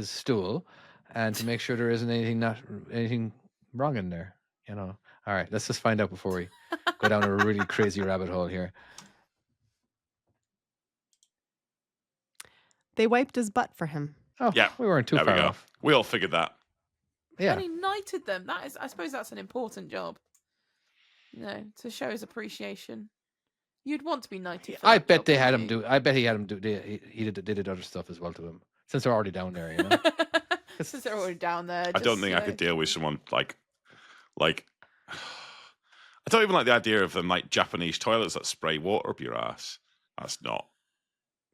stool and to make sure there isn't anything wrong in there. All right, let's just find out before we go down a really crazy rabbit hole here. They wiped his butt for him. Oh, Yeah, we weren't too There we far go. off. We all figured that. Yeah. And he knighted them. That is, I suppose, that's an important job. To show his appreciation. You'd want to be knighted. For I that bet job, they had wouldn't him you? do. I bet he had him do. They did other stuff as well to him since they're already down there. Since they're already down there. I don't just, think I could deal with someone like. I don't even like the idea of them like Japanese toilets that spray water up your ass. That's not.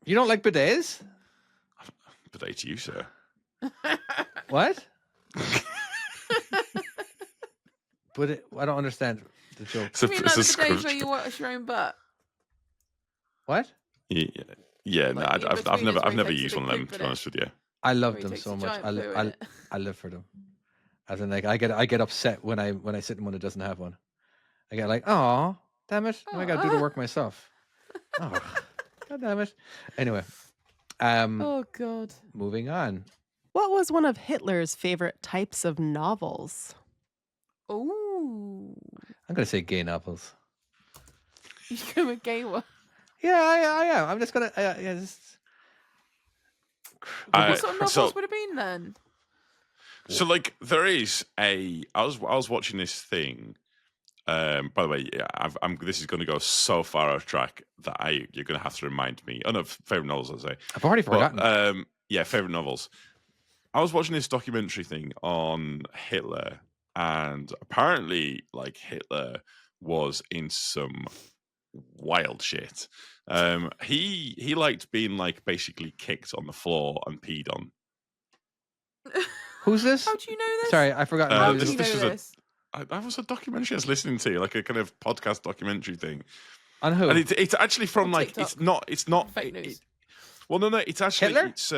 You don't like bidets? Bidet to you, sir. What? I don't understand the joke. It's a, I mean, it's like a the days script. where you wash your own butt. What? Yeah, no, Like, in I've between is where never he never takes a used big one of them. poop To in be it. honest with you, I love Where he them takes so a much. giant poo in it. I live for them. As in, like, I get upset when I sit in one that doesn't have one. I get like, oh, damn it! Now I got to do the work myself. Oh, god damn it! Anyway, Oh God. moving on. What was one of Hitler's favorite types of novels? Ooh. I'm gonna say gay novels. You go with gay one. Yeah, I am. I'm just gonna. Yeah, just. What sort of novels so- would have been then? So like there is I was watching this thing. By the way, yeah, this is going to go so far off track that you're going to have to remind me. Oh no, favorite novels, I'll say. I've already forgotten. But, yeah, favorite novels. I was watching this documentary thing on Hitler, and apparently, like Hitler was in some wild shit. He liked being like basically kicked on the floor and peed on. Who's this? How do you know this? Sorry, I forgot. Uh, How who do this- you this know was a- this? That was a documentary I was listening to, like a kind of podcast documentary thing. on who? And it's actually from On like TikTok. it's not Fake news. well no it's actually Hitler? it's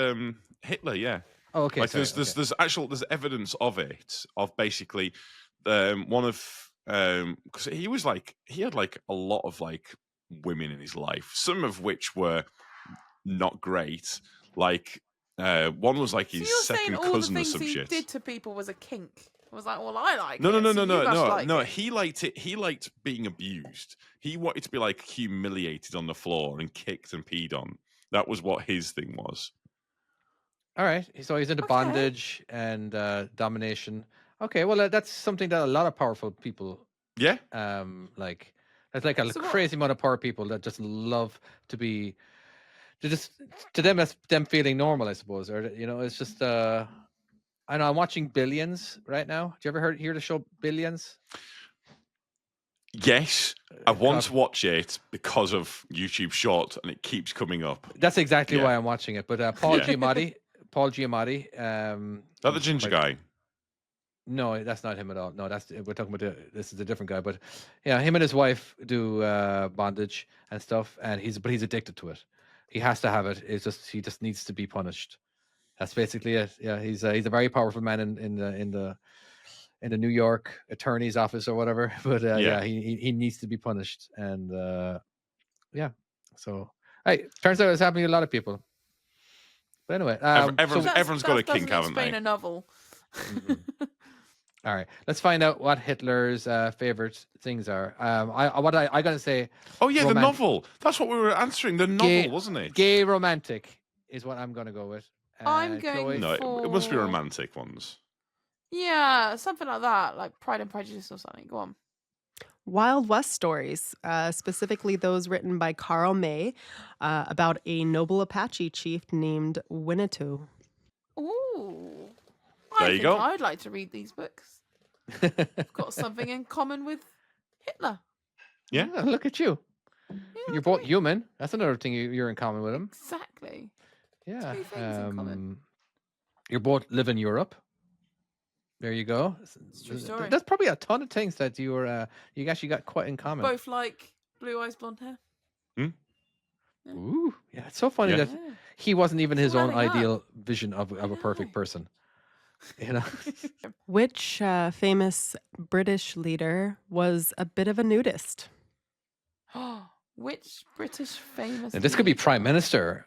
Hitler, yeah. oh, okay. Like sorry, there's evidence of it, of basically one of because he had like a lot of like women in his life, some of which were not great. Like one was like So his you're saying second all the cousin or things some he shit. did to people was a kink? I was like, well, I like No, it. no, no, so no, you no, must no, like no. it. He liked it. He liked being abused. He wanted to be like humiliated on the floor and kicked and peed on. That was what his thing was. All right. So he's into Okay. bondage and domination. Okay. Well, that's something that a lot of powerful people Yeah, like. There's like a So what- crazy amount of power people that just love to be. To them, that's them feeling normal, I suppose. Or it's just. I know I'm watching Billions right now. Do you ever hear the show Billions? yes. I want God. to watch it because of YouTube Short, and it keeps coming up. That's exactly Yeah. why I'm watching it. But Paul Yeah. Giamatti. Paul Giamatti. Is that the ginger guy? No, that's not him at all. No, we're talking about this is a different guy. But yeah, him and his wife do bondage and stuff, and he's addicted to it. He has to have it. He just needs to be punished. That's basically it. Yeah, he's a very powerful man in the New York attorney's office or whatever. But Yeah. he needs to be punished, and yeah. So hey, turns out it's happening to a lot of people. But anyway, Everyone's got a That kink, doesn't haven't explain they? a novel. All right, let's find out what Hitler's favorite things are. I gotta say, Oh yeah, the Romantic. novel. That's what we were answering. The novel, Gay- wasn't it? gay romantic is what I'm gonna go with. I'm going Chloe? No, it must be for- romantic ones. Yeah, something like that, like Pride and Prejudice or something. Go on. Wild West stories, specifically those written by Carl May about a noble Apache chief named Winnetou. Ooh. There I you think go. I'd like to read these books. Got something in common with Hitler. Yeah, look at you. Yeah, You're look both at me. human. That's another thing you're in common with him. Exactly. Yeah. Two things in common. You both live in Europe. There you go. It's a true story. That's probably a ton of things that you actually got quite in common. Both like blue eyes, blonde hair. Ooh, yeah. It's so funny Yeah. that he wasn't even his own adding up. ideal vision of I a perfect know. person. You know. Which famous British leader was a bit of a nudist? Which British famous? And this could be leader? prime minister.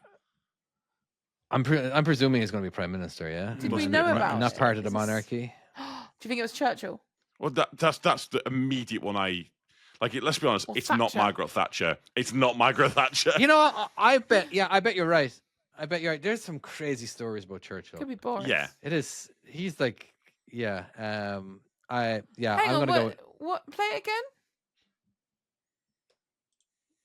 I'm presuming he's going to be prime minister. Yeah. Did Must we be know right. about Not it? part of the Is this- monarchy. Do you think it was Churchill? Well, that's the immediate one I like. Let's be honest, Or it's not Thatcher. Margaret Thatcher. It's not Margaret Thatcher. You know, I bet. Yeah, I bet you're right. I bet you're right. There's some crazy stories about Churchill. Could be Boris. Yeah. It is. He's like, yeah. Hang I'm on. gonna go. What? Play it again,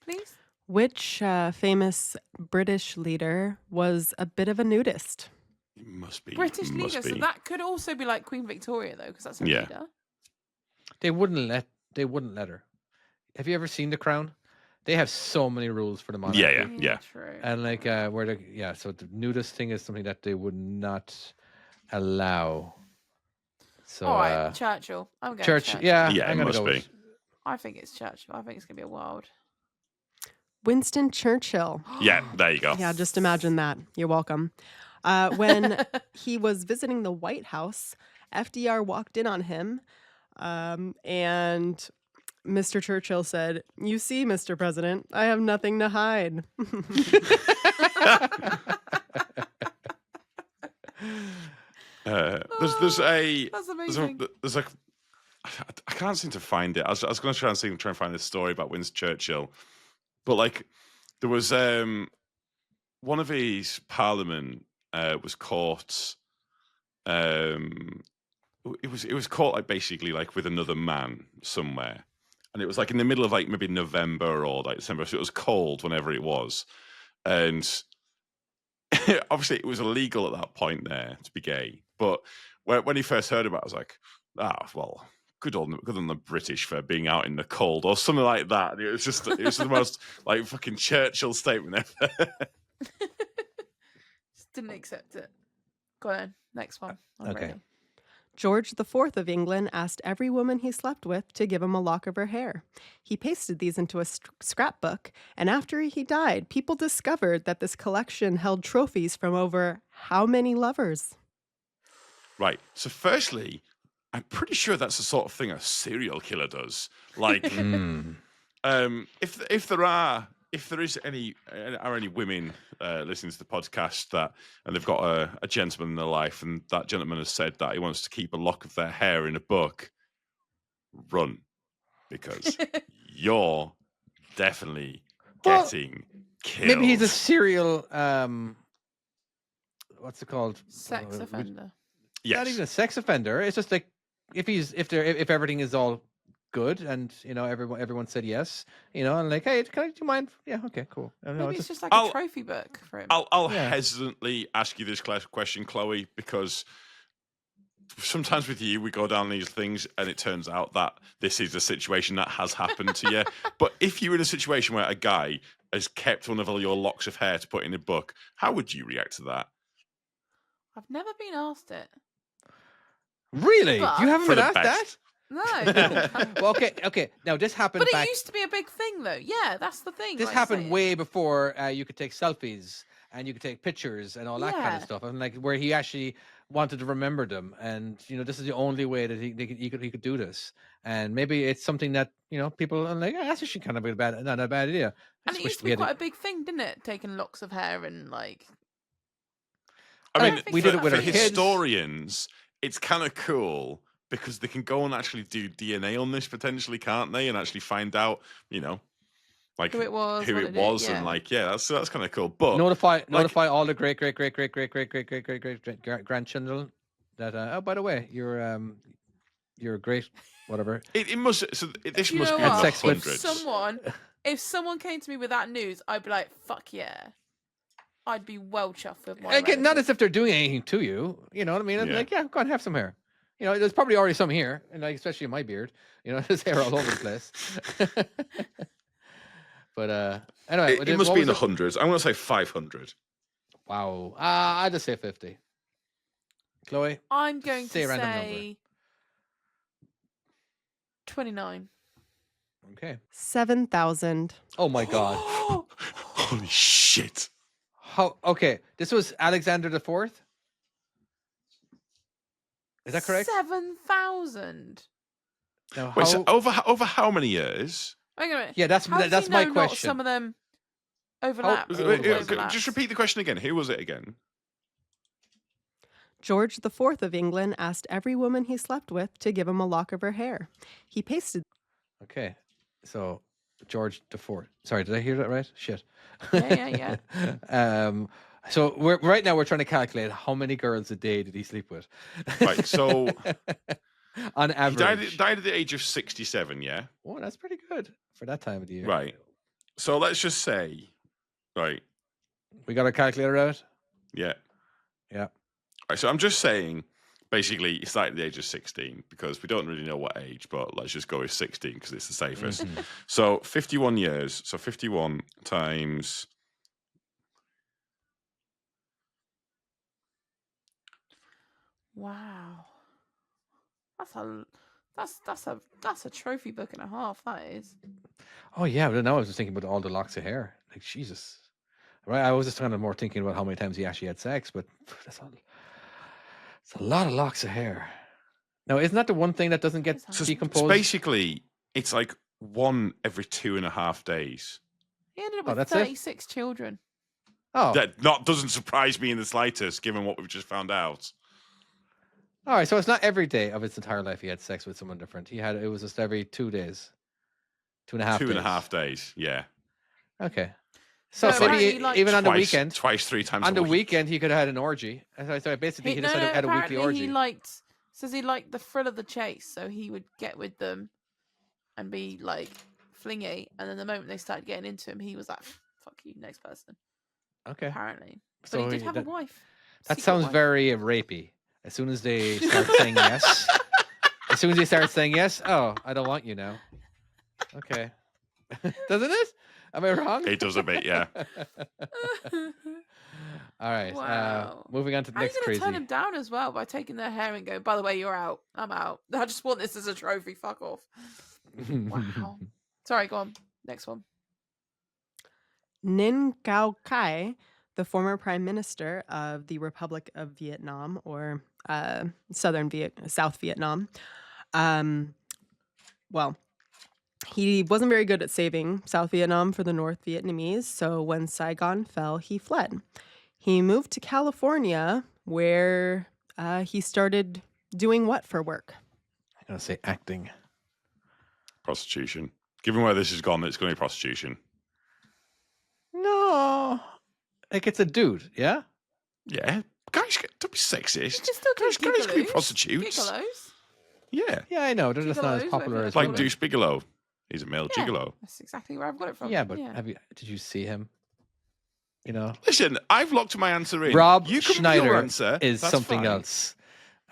please. Which famous British leader was a bit of a nudist? It must be British must leader. So be. that could also be like Queen Victoria, though, because that's a Yeah. leader. They wouldn't let her. Have you ever seen The Crown? They have so many rules for the monarchy. Yeah. True. And like so the nudist thing is something that they would not allow. So All right, Churchill. I'm going Churchill. Yeah, Yeah, I'm it gonna must go be. with- I think it's Churchill. I think it's gonna be a wild. Winston Churchill. Yeah, there you go. Yeah, just imagine that. You're welcome. When he was visiting the White House FDR walked in on him, and Mr. Churchill said, "You see, Mr. President, I have nothing to hide." There's a That's there's a amazing. there's a I can't seem to find it. I was going to try and find this story about Winston Churchill, but like there was one of his parliament was caught. It was caught like basically like with another man somewhere, and it was like in the middle of like maybe November or like December, so it was cold whenever it was, and obviously it was illegal at that point there to be gay. But when he first heard about it, I was like, well, good on the British for being out in the cold or something like that. It was just the most like fucking Churchill statement ever. Just didn't accept it. Go on, next one. I'm Okay. ready. George IV of England asked every woman he slept with to give him a lock of her hair. He pasted these into a scrapbook, and after he died, people discovered that this collection held trophies from over how many lovers? Right. So, firstly, I'm pretty sure that's the sort of thing a serial killer does. Like, Mm. if there is any women listening to the podcast and they've got a gentleman in their life, and that gentleman has said that he wants to keep a lock of their hair in a book, run, because you're definitely Well, getting killed. Maybe he's a serial. What's it called? Sex Uh, offender. yes. Not even a sex offender. It's just like if everything is all good and everyone said yes, and like, hey, do you mind? Yeah, okay, cool. I don't know, Maybe it's it's just- just like I'll- a trophy book for him. I'll Yeah. hesitantly ask you this question, Chloe, because sometimes with you we go down these things and it turns out that this is a situation that has happened to you. But if you're in a situation where a guy has kept one of all your locks of hair to put in a book, how would you react to that? I've never been asked it. Really? But- You haven't For been the asked No. that? Well, okay. Now this happened But it back. used to be a big thing, though. Yeah, that's the thing. This like happened saying. way before you could take selfies and you could take pictures and all that kind of Yeah. stuff. And like where he actually wanted to remember them, and this is the only way that he could do this. And maybe it's something that people are like, that's actually kind of not a bad idea. I And just it wish used to we be had quite a big thing, didn't it? Taking locks of hair and like. I I mean, don't think we so. did it with for our kids. historians, it's kind of cool because they can go and actually do DNA on this potentially, can't they? And actually find out, like Who it was, what it did, and yeah. like, yeah, that's kind of cool. But notify all the great grandchildren that oh, by the way, you're great whatever. it must. So this You must know be in what? the sex with hundreds. If someone came to me with that news, I'd be like, "Fuck yeah!" I'd be well chuffed with my. Again, not relative. as if they're doing anything to you. You know what I mean? I'm Yeah. like, yeah, go and have some hair. There's probably already some here, and like especially in my beard. There's hair all over the place. But anyway, It must what be in was the hundreds. I'm going to say 500. Wow. I'll just say 50. Chloe, I'm going Say to a random number. say 29. okay. 7,000. Oh my God. Holy shit! How? Okay, this was Alexander the Fourth. Is that correct? 7,000. Now, Wait, so how- over how many years? Hang on a minute. Yeah, that's How does that's he my know not question. some of them overlap. Oh, some wait, of them wait, overlaps? Just repeat the question again. Who was it again? George IV of England asked every woman he slept with to give him a lock of her hair. He pasted Okay, so George the Fourth. Sorry, did I hear that right? Shit. Yeah. So right now we're trying to calculate how many girls a day did he sleep with? Right, so on he average. died at the age of 67. Yeah. Oh, that's pretty good for that time of the year. Right. So let's just say, right. We got our calculator out. Yeah. Yeah. Right, so I'm just saying, basically, he started at the age of 16 because we don't really know what age, but let's just go with 16 because it's the safest. Mhm. So 51 years. So 51 times. Wow. That's a trophy book and a half. That is. Oh yeah, but now I was just thinking about all the locks of hair. Like Jesus, right? I was just kind of more thinking about how many times he actually had sex, but that's all. It's a lot of locks of hair. No, isn't that the one thing that doesn't get So So it's decomposed? basically, it's like one every 2.5 days. He ended up Oh, with that's it? 36 children. Oh, That doesn't surprise me in the slightest, given what we've just found out. all right. So it's not every day of his entire life he had sex with someone different. It was just every 2 days, 2.5 days. 2.5 days, yeah. Okay. So No, maybe apparently, like, even on the Twice- weekend, Twice, 3 times on a the week. weekend he could have had an orgy. So basically, he just had a weekly apparently orgy. he says he liked the thrill of the chase, so he would get with them and be like flingy, and then the moment they started getting into him, he was like, "Fuck you, next person." Okay. Apparently, but So he did have a wife. That Secret sounds wife. very rapey. As soon as they start saying yes, oh, I don't want you now. Okay. Doesn't it? Am I wrong? It does a bit, yeah. All right. Wow. Moving on to the How are you next going crazy. to turn him down as well by taking their hair and going, "By the way, you're out. I'm out. I just want this as a trophy. Fuck off." Wow. Sorry, go on. Next one. Ninh Cao Kai, the former prime minister of the Republic of Vietnam, or South Vietnam, well, he wasn't very good at saving South Vietnam for the North Vietnamese, so when Saigon fell, he fled. He moved to California, where he started doing what for work? I'm going to say acting. Prostitution. Given where this has gone, it's going to be prostitution. No. Like it's a dude, yeah? Yeah. Guys, don't be You sexist. can still do Guys can be gigolos. prostitutes. Gigolos. Yeah. Yeah, I know. They're just not as Gigolos, popular whatever as it's Like women. Deuce Bigelow. He's a male Yeah. gigolo. That's exactly where I've got it from. Yeah, but did you see him? You know, Listen, I've locked my answer in. Rob you come with Schneider your answer. is That's something fine. else.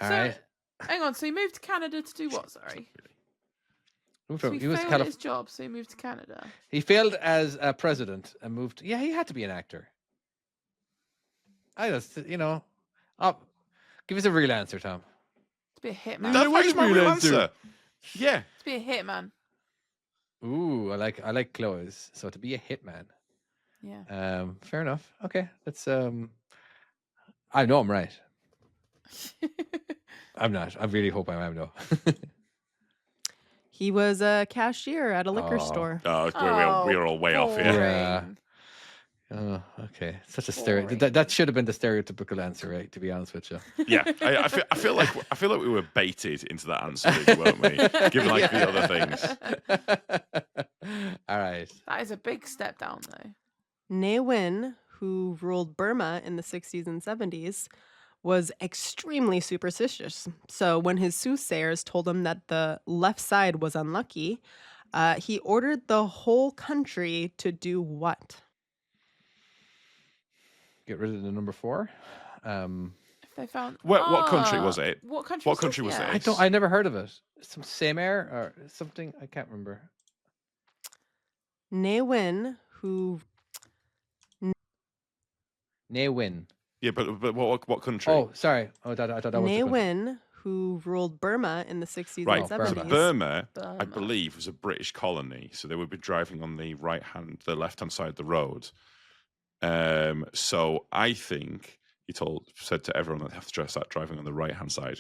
All So, right. Hang on. So he moved to Canada to do what? Sorry. Moved So from- he he was failed at his job, so he moved to Canada. He failed as a president and moved. Yeah, he had to be an actor. I just, give us a real answer, Tom. To be a hitman. No, what that is was my my real answer? answer. Yeah. To be a hitman. Ooh, I like clothes. So to be a hitman. Yeah. Fair enough. Okay, that's I know I'm right. I'm not. I really hope I am though. He was a cashier at a liquor Oh. store. Oh, we're all way off here. Yeah. boring. Oh, okay. Such a Boring. that should have been the stereotypical answer, right? To be honest with you. Yeah, I feel like we were baited into that answer, really, weren't we? Given like the other things. All right. That is a big step down, though. Ne Win, who ruled Burma in the 60s and 70s, was extremely superstitious. So when his soothsayers told him that the left side was unlucky, he ordered the whole country to do what? Get rid of the number 4. If they found What country was it? What country? What country was yeah. it? I never heard of it. Some Samer or something. I can't remember. Ne Win, who Ne Win. Yeah, but what country? Oh, sorry. Oh, I thought that was Ne the country. Win, who ruled Burma in the 60s right. and Burma. 70s. Burma, I Burma. believe, was a British colony, so they would be driving on the the left-hand side of the road. So I think he said to everyone that they have to start driving on the right-hand side.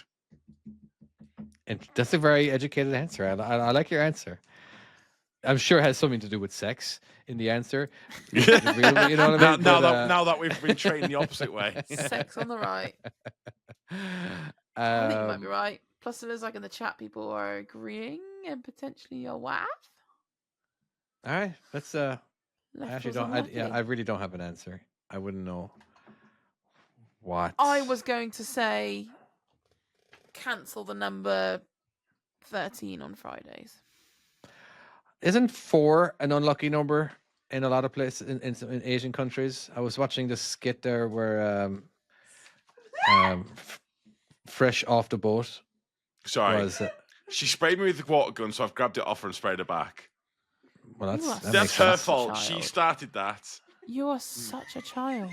And that's a very educated answer. I like your answer. I'm sure it has something to do with sex in the answer. You know what I mean? Now that we've been trained the opposite way. Sex on the right. I think you might be right. Plus, it looks like in the chat people are agreeing and potentially your wife. All right, let's. I Left actually was don't. unlucky. I really don't have an answer. I wouldn't know what. I was going to say cancel the number 13 on Fridays. Isn't 4 an unlucky number in a lot of places in Asian countries? I was watching this skit there where Fresh Off the Boat Sorry, was. she sprayed me with the water gun, so I've grabbed it off her and sprayed her back. Well, You are that That's makes her sense. fault. Child. She started that. You are such a child.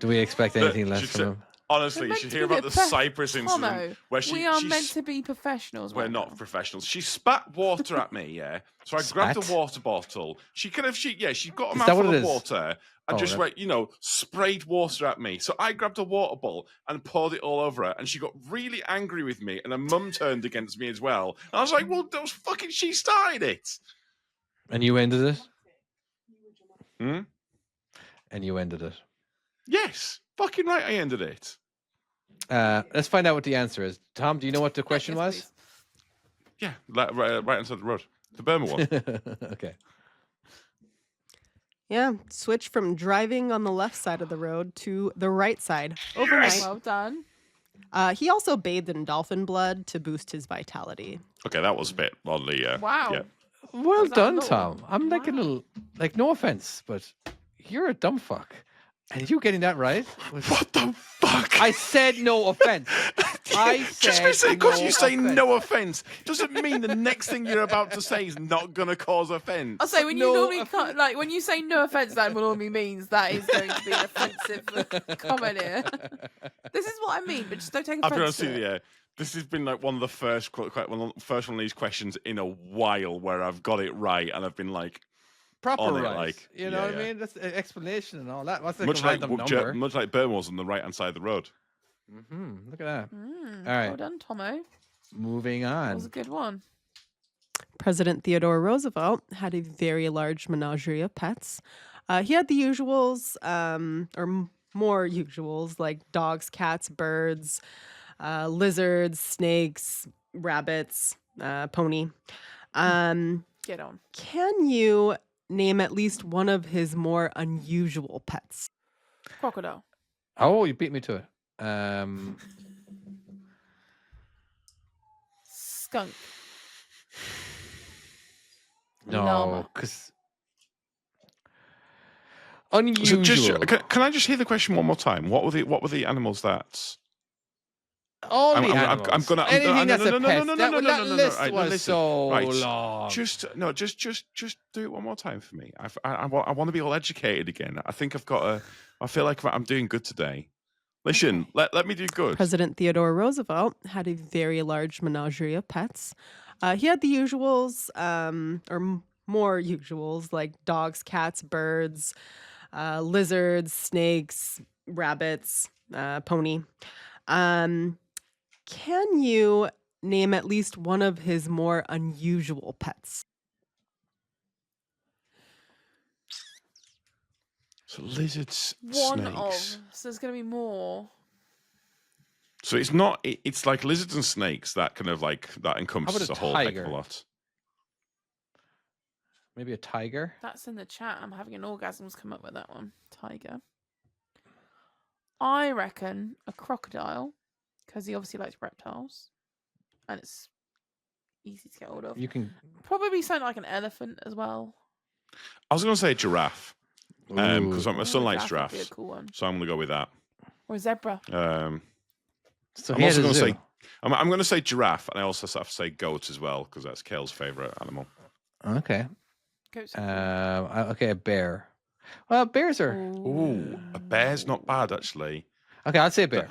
Do we expect anything less She from him? Honestly, We're you meant should to hear be about the prof- Cyprus incident Tomo, where we are she meant to be professionals. We're right not now. professionals. She spat water at me, yeah. So I grabbed Spat? a water bottle. She got a Is that mouthful what it of is? water and Oh, just that- went, sprayed water at me. So I grabbed a water bottle and poured it all over her, and she got really angry with me, and her mum turned against me as well. And I was like, well, that was fucking, she started it. And you ended it? Hmm? And you ended it. Yes, fucking right, I ended it. Let's find out what the answer is. Tom, do you know what the question Yes, was? please. Yeah, right inside the road. The Burma one. Okay. Yeah, switch from driving on the left side of the road to the right side overnight. Well done. He also bathed in dolphin blood to boost his vitality. Okay, that was a bit oddly. Wow. Yeah. Well Was that done, law? Tom. I'm like a Wow. little, like, no offense, but you're a dumb fuck. And you getting that right? What the fuck? I said no offense. I said because no you say offense. no offense doesn't mean the next thing you're about to say is not going to cause offense. I'll say when No you normally offense. like when you say no offense, that normally means that is going to be an offensive comment here. This is what I mean, but just don't take I'll be offense honest to with it. you. Yeah, this has been like one of the first one of these questions in a while where I've got it right, and I've been like, Proper on it, right. like, you know yeah, what I yeah. mean? That's an explanation and all that. What's like much a like random number? much like Burma was on the right hand side of the road. Look at that. Mm, All right. Well done, Tomo. Moving That was a on. good one. President Theodore Roosevelt had a very large menagerie of pets. He had the usuals, more usuals, like dogs, cats, birds, lizards, snakes, rabbits, pony. Get on. Can you name at least one of his more unusual pets? Crocodile. Oh, you beat me to it. Skunk. No, Llama. because So unusual. can I just hear the question one more time? What were the animals that? All I'm- the I'm- animals. I'm gonna- I'm- Anything no, that's no, a no, no, pet. no, no, That no, no, that no, no, list right, no, was listen. so Right, long. Just do it one more time for me. I want to be all educated again. I think I feel like I'm doing good today. Listen, let me do good. President Theodore Roosevelt had a very large menagerie of pets. He had the usuals, more usuals, like dogs, cats, birds, lizards, snakes, rabbits, pony. Can you name at least one of his more unusual pets? So lizards, One snakes. of. So there's going to be more. So it's not. It's like lizards and snakes that kind of like that encompasses a a whole heck of tiger? a lot. Maybe a tiger. That's in the chat. I'm having an orgasm's come up with that one. Tiger. I reckon a crocodile, because he obviously likes reptiles, and it's easy to get hold of. You can. Probably something like an elephant as well. I was going to say giraffe because Ooh. my son likes Giraffe would be a giraffes, cool one. so I'm going to go with that. Or a zebra. So I'm he also had a going to zoo. say I'm going to say giraffe, and I also have to say goat as well because that's Kale's favorite animal. Okay. Goats. Okay, a bear. Well, bears are. Ooh, a bear's not bad actually. Okay, I'll say a bear.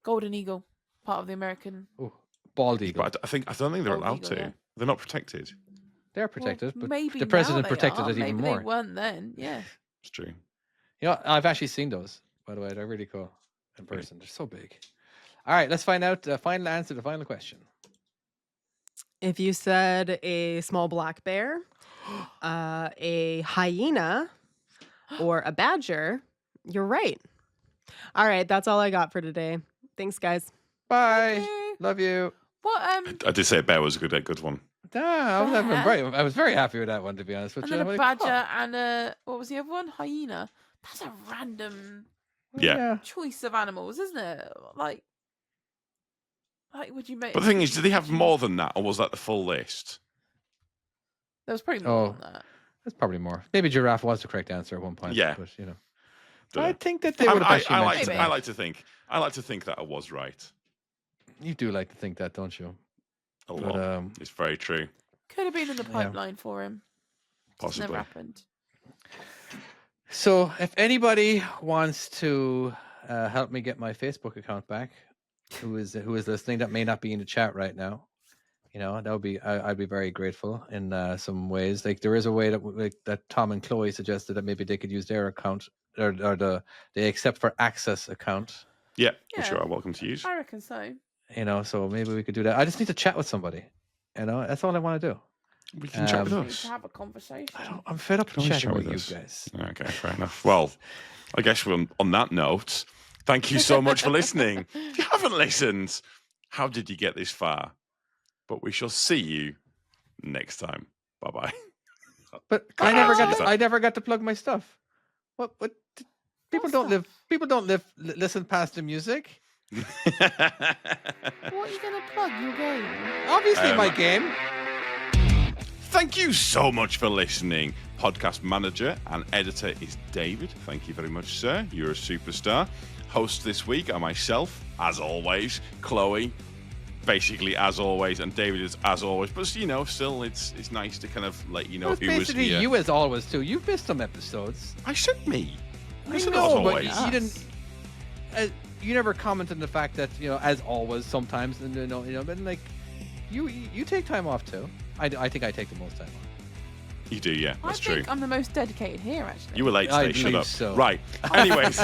Golden eagle. Part of the American. Ooh, bald eagle. But I don't think they're Bald allowed eagle, to. yeah. They're not protected. They're Well, protected, but maybe the now president they protected are. it even Maybe more. They weren't then. Yeah. It's true. You know, I've actually seen those. By the way, they're really cool in person. They're so big. All right, let's find out the final answer to the final question. If you said a small black bear, a hyena, or a badger, you're right. All right, that's all I got for today. Thanks, guys. Bye. Okay. Love you. What I did say a bear was a good one. I was very happy with that one, to be honest with and you. then I'm a like, badger and a what was the other one? Hyena. That's a random oh, Yeah. choice of animals, isn't it? Like would you make? But the thing is, did they have more than that, or was that the full list? There was probably more Oh. than that. That's probably more. Maybe giraffe was the correct answer at one point. Yeah. But, you know. Dunno. I think that they would have actually mentioned Maybe. I like to think that I was right. You do like to think that, don't you? A But, lot. It's very true. Could have been in the Yeah. pipeline for him. Just Possibly. never happened. So if anybody wants to help me get my Facebook account back. Who is listening that may not be in the chat right now? That would be I'd be very grateful in some ways. Like there is a way that Tom and Chloe suggested that maybe they could use their account or the Accept for Access account. Yeah, which Yeah. you are welcome to use. I reckon so. So maybe we could do that. I just need to chat with somebody. That's all I want to do. We can chat with We need us. to have a conversation. I'm fed up with Always chatting chat with with you us. guys. Okay, fair enough. Well, I guess on that note, thank you so much for listening. If you haven't listened, how did you get this far? But we shall see you next time. Bye bye. But I never got to plug my stuff. What people don't live listen past the music. What are you going to plug your game? Obviously my game. Thank you so much for listening. Podcast manager and editor is David. Thank you very much, sir. You're a superstar. Host this week are myself, as always, Chloe, basically as always, and David is as always. But still, it's nice to kind of let you know Well, it's who was basically here. you as always too. You've missed some episodes. I said me. I I said know, as but always. you didn't. You never commented on the fact that as always, sometimes, but like you take time off too. I think I take the most time off. You do, yeah. That's I true. think I'm the most dedicated here, actually. You were late I today. Shut believe up. so. Right. Anyways.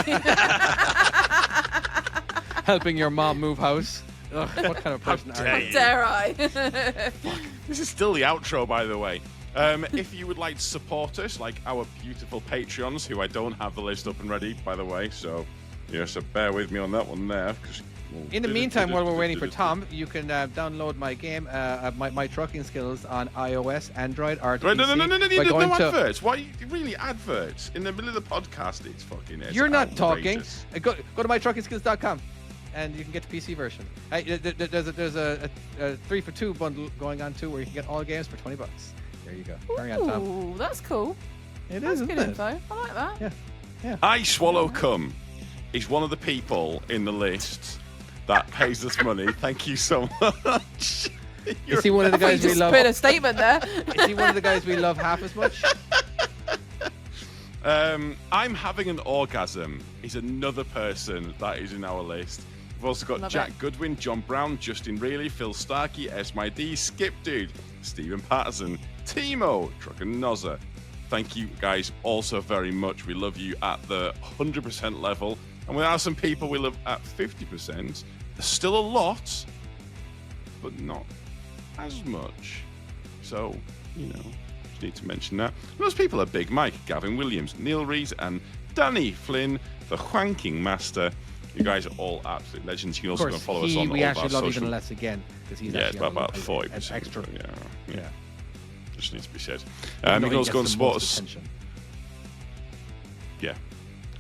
Helping your mom move house. Ugh, what kind of person dare are you. you? Dare I? This is still the outro, by the way. If you would like to support us, like our beautiful Patreons, who I don't have the list up and ready, by the way, so bear with me on that one there. In the meantime, while we're waiting for Tom, you can download my game, my trucking skills on iOS, Android, or Right, no, PC by no going to- adverts. Why really adverts in the middle of the podcast? It's fucking. You're not talking. outrageous. Go to mytruckingskills.com, and you can get the PC version. There's a 3-for-2 bundle going on too, where you can get all games for $20. There you go. Carry on, Tom. Ooh, that's cool. It That's is, good isn't it? info. I like that. Yeah. I Swallow Cum is one of the people in the list that pays us money. Thank you so much. Is he one of the I thought you guys we just love? put a statement there. Is he one of the guys we love half as much? I'm having an orgasm is another person that is in our list. We've also got Love Jack it. Goodwin, John Brown, Justin Reilly, Phil Starkey, SMID, Skip Dude, Stephen Patterson, Timo, Truck and Nozza. Thank you guys also very much. We love you at the 100% level. And we have some people we love at 50%. There's still a lot, but not as much. So, just need to mention that. Those people are Big Mike, Gavin Williams, Neil Rees, and Danny Flynn, the Wanking Master. You guys are all absolute legends. You can Of also course, go and follow us on we all actually of our love social. even less again because he's Yeah, it's actually about an 40%. extra. Yeah. Just needs to be said. Even You though can he also go and gets the support most us. attention. Yeah.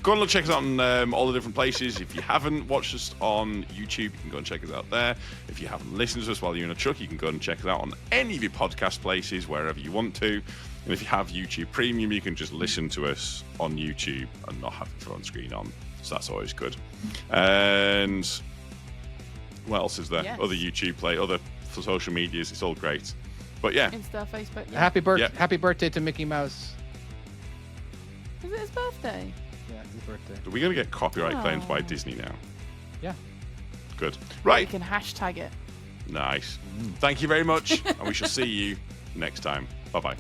Go and look, check us out on all the different places. If you haven't watched us on YouTube, you can go and check us out there. If you haven't listened to us while you're in a truck, you can go and check us out on any of your podcast places, wherever you want to. And if you have YouTube Premium, you can just listen to us on YouTube and not have the phone screen on. So that's always good. And what else is there? Yes. Other YouTube play, other social medias. It's all great. But yeah, Insta, Facebook. Yeah. Happy birthday to Mickey Mouse. Is it his birthday? Yeah, his birthday. are we going to get copyright claims by Oh. Disney now? Yeah. Good. We Right. can hashtag it. Nice. Thank you very much. And we shall see you next time. Bye-bye.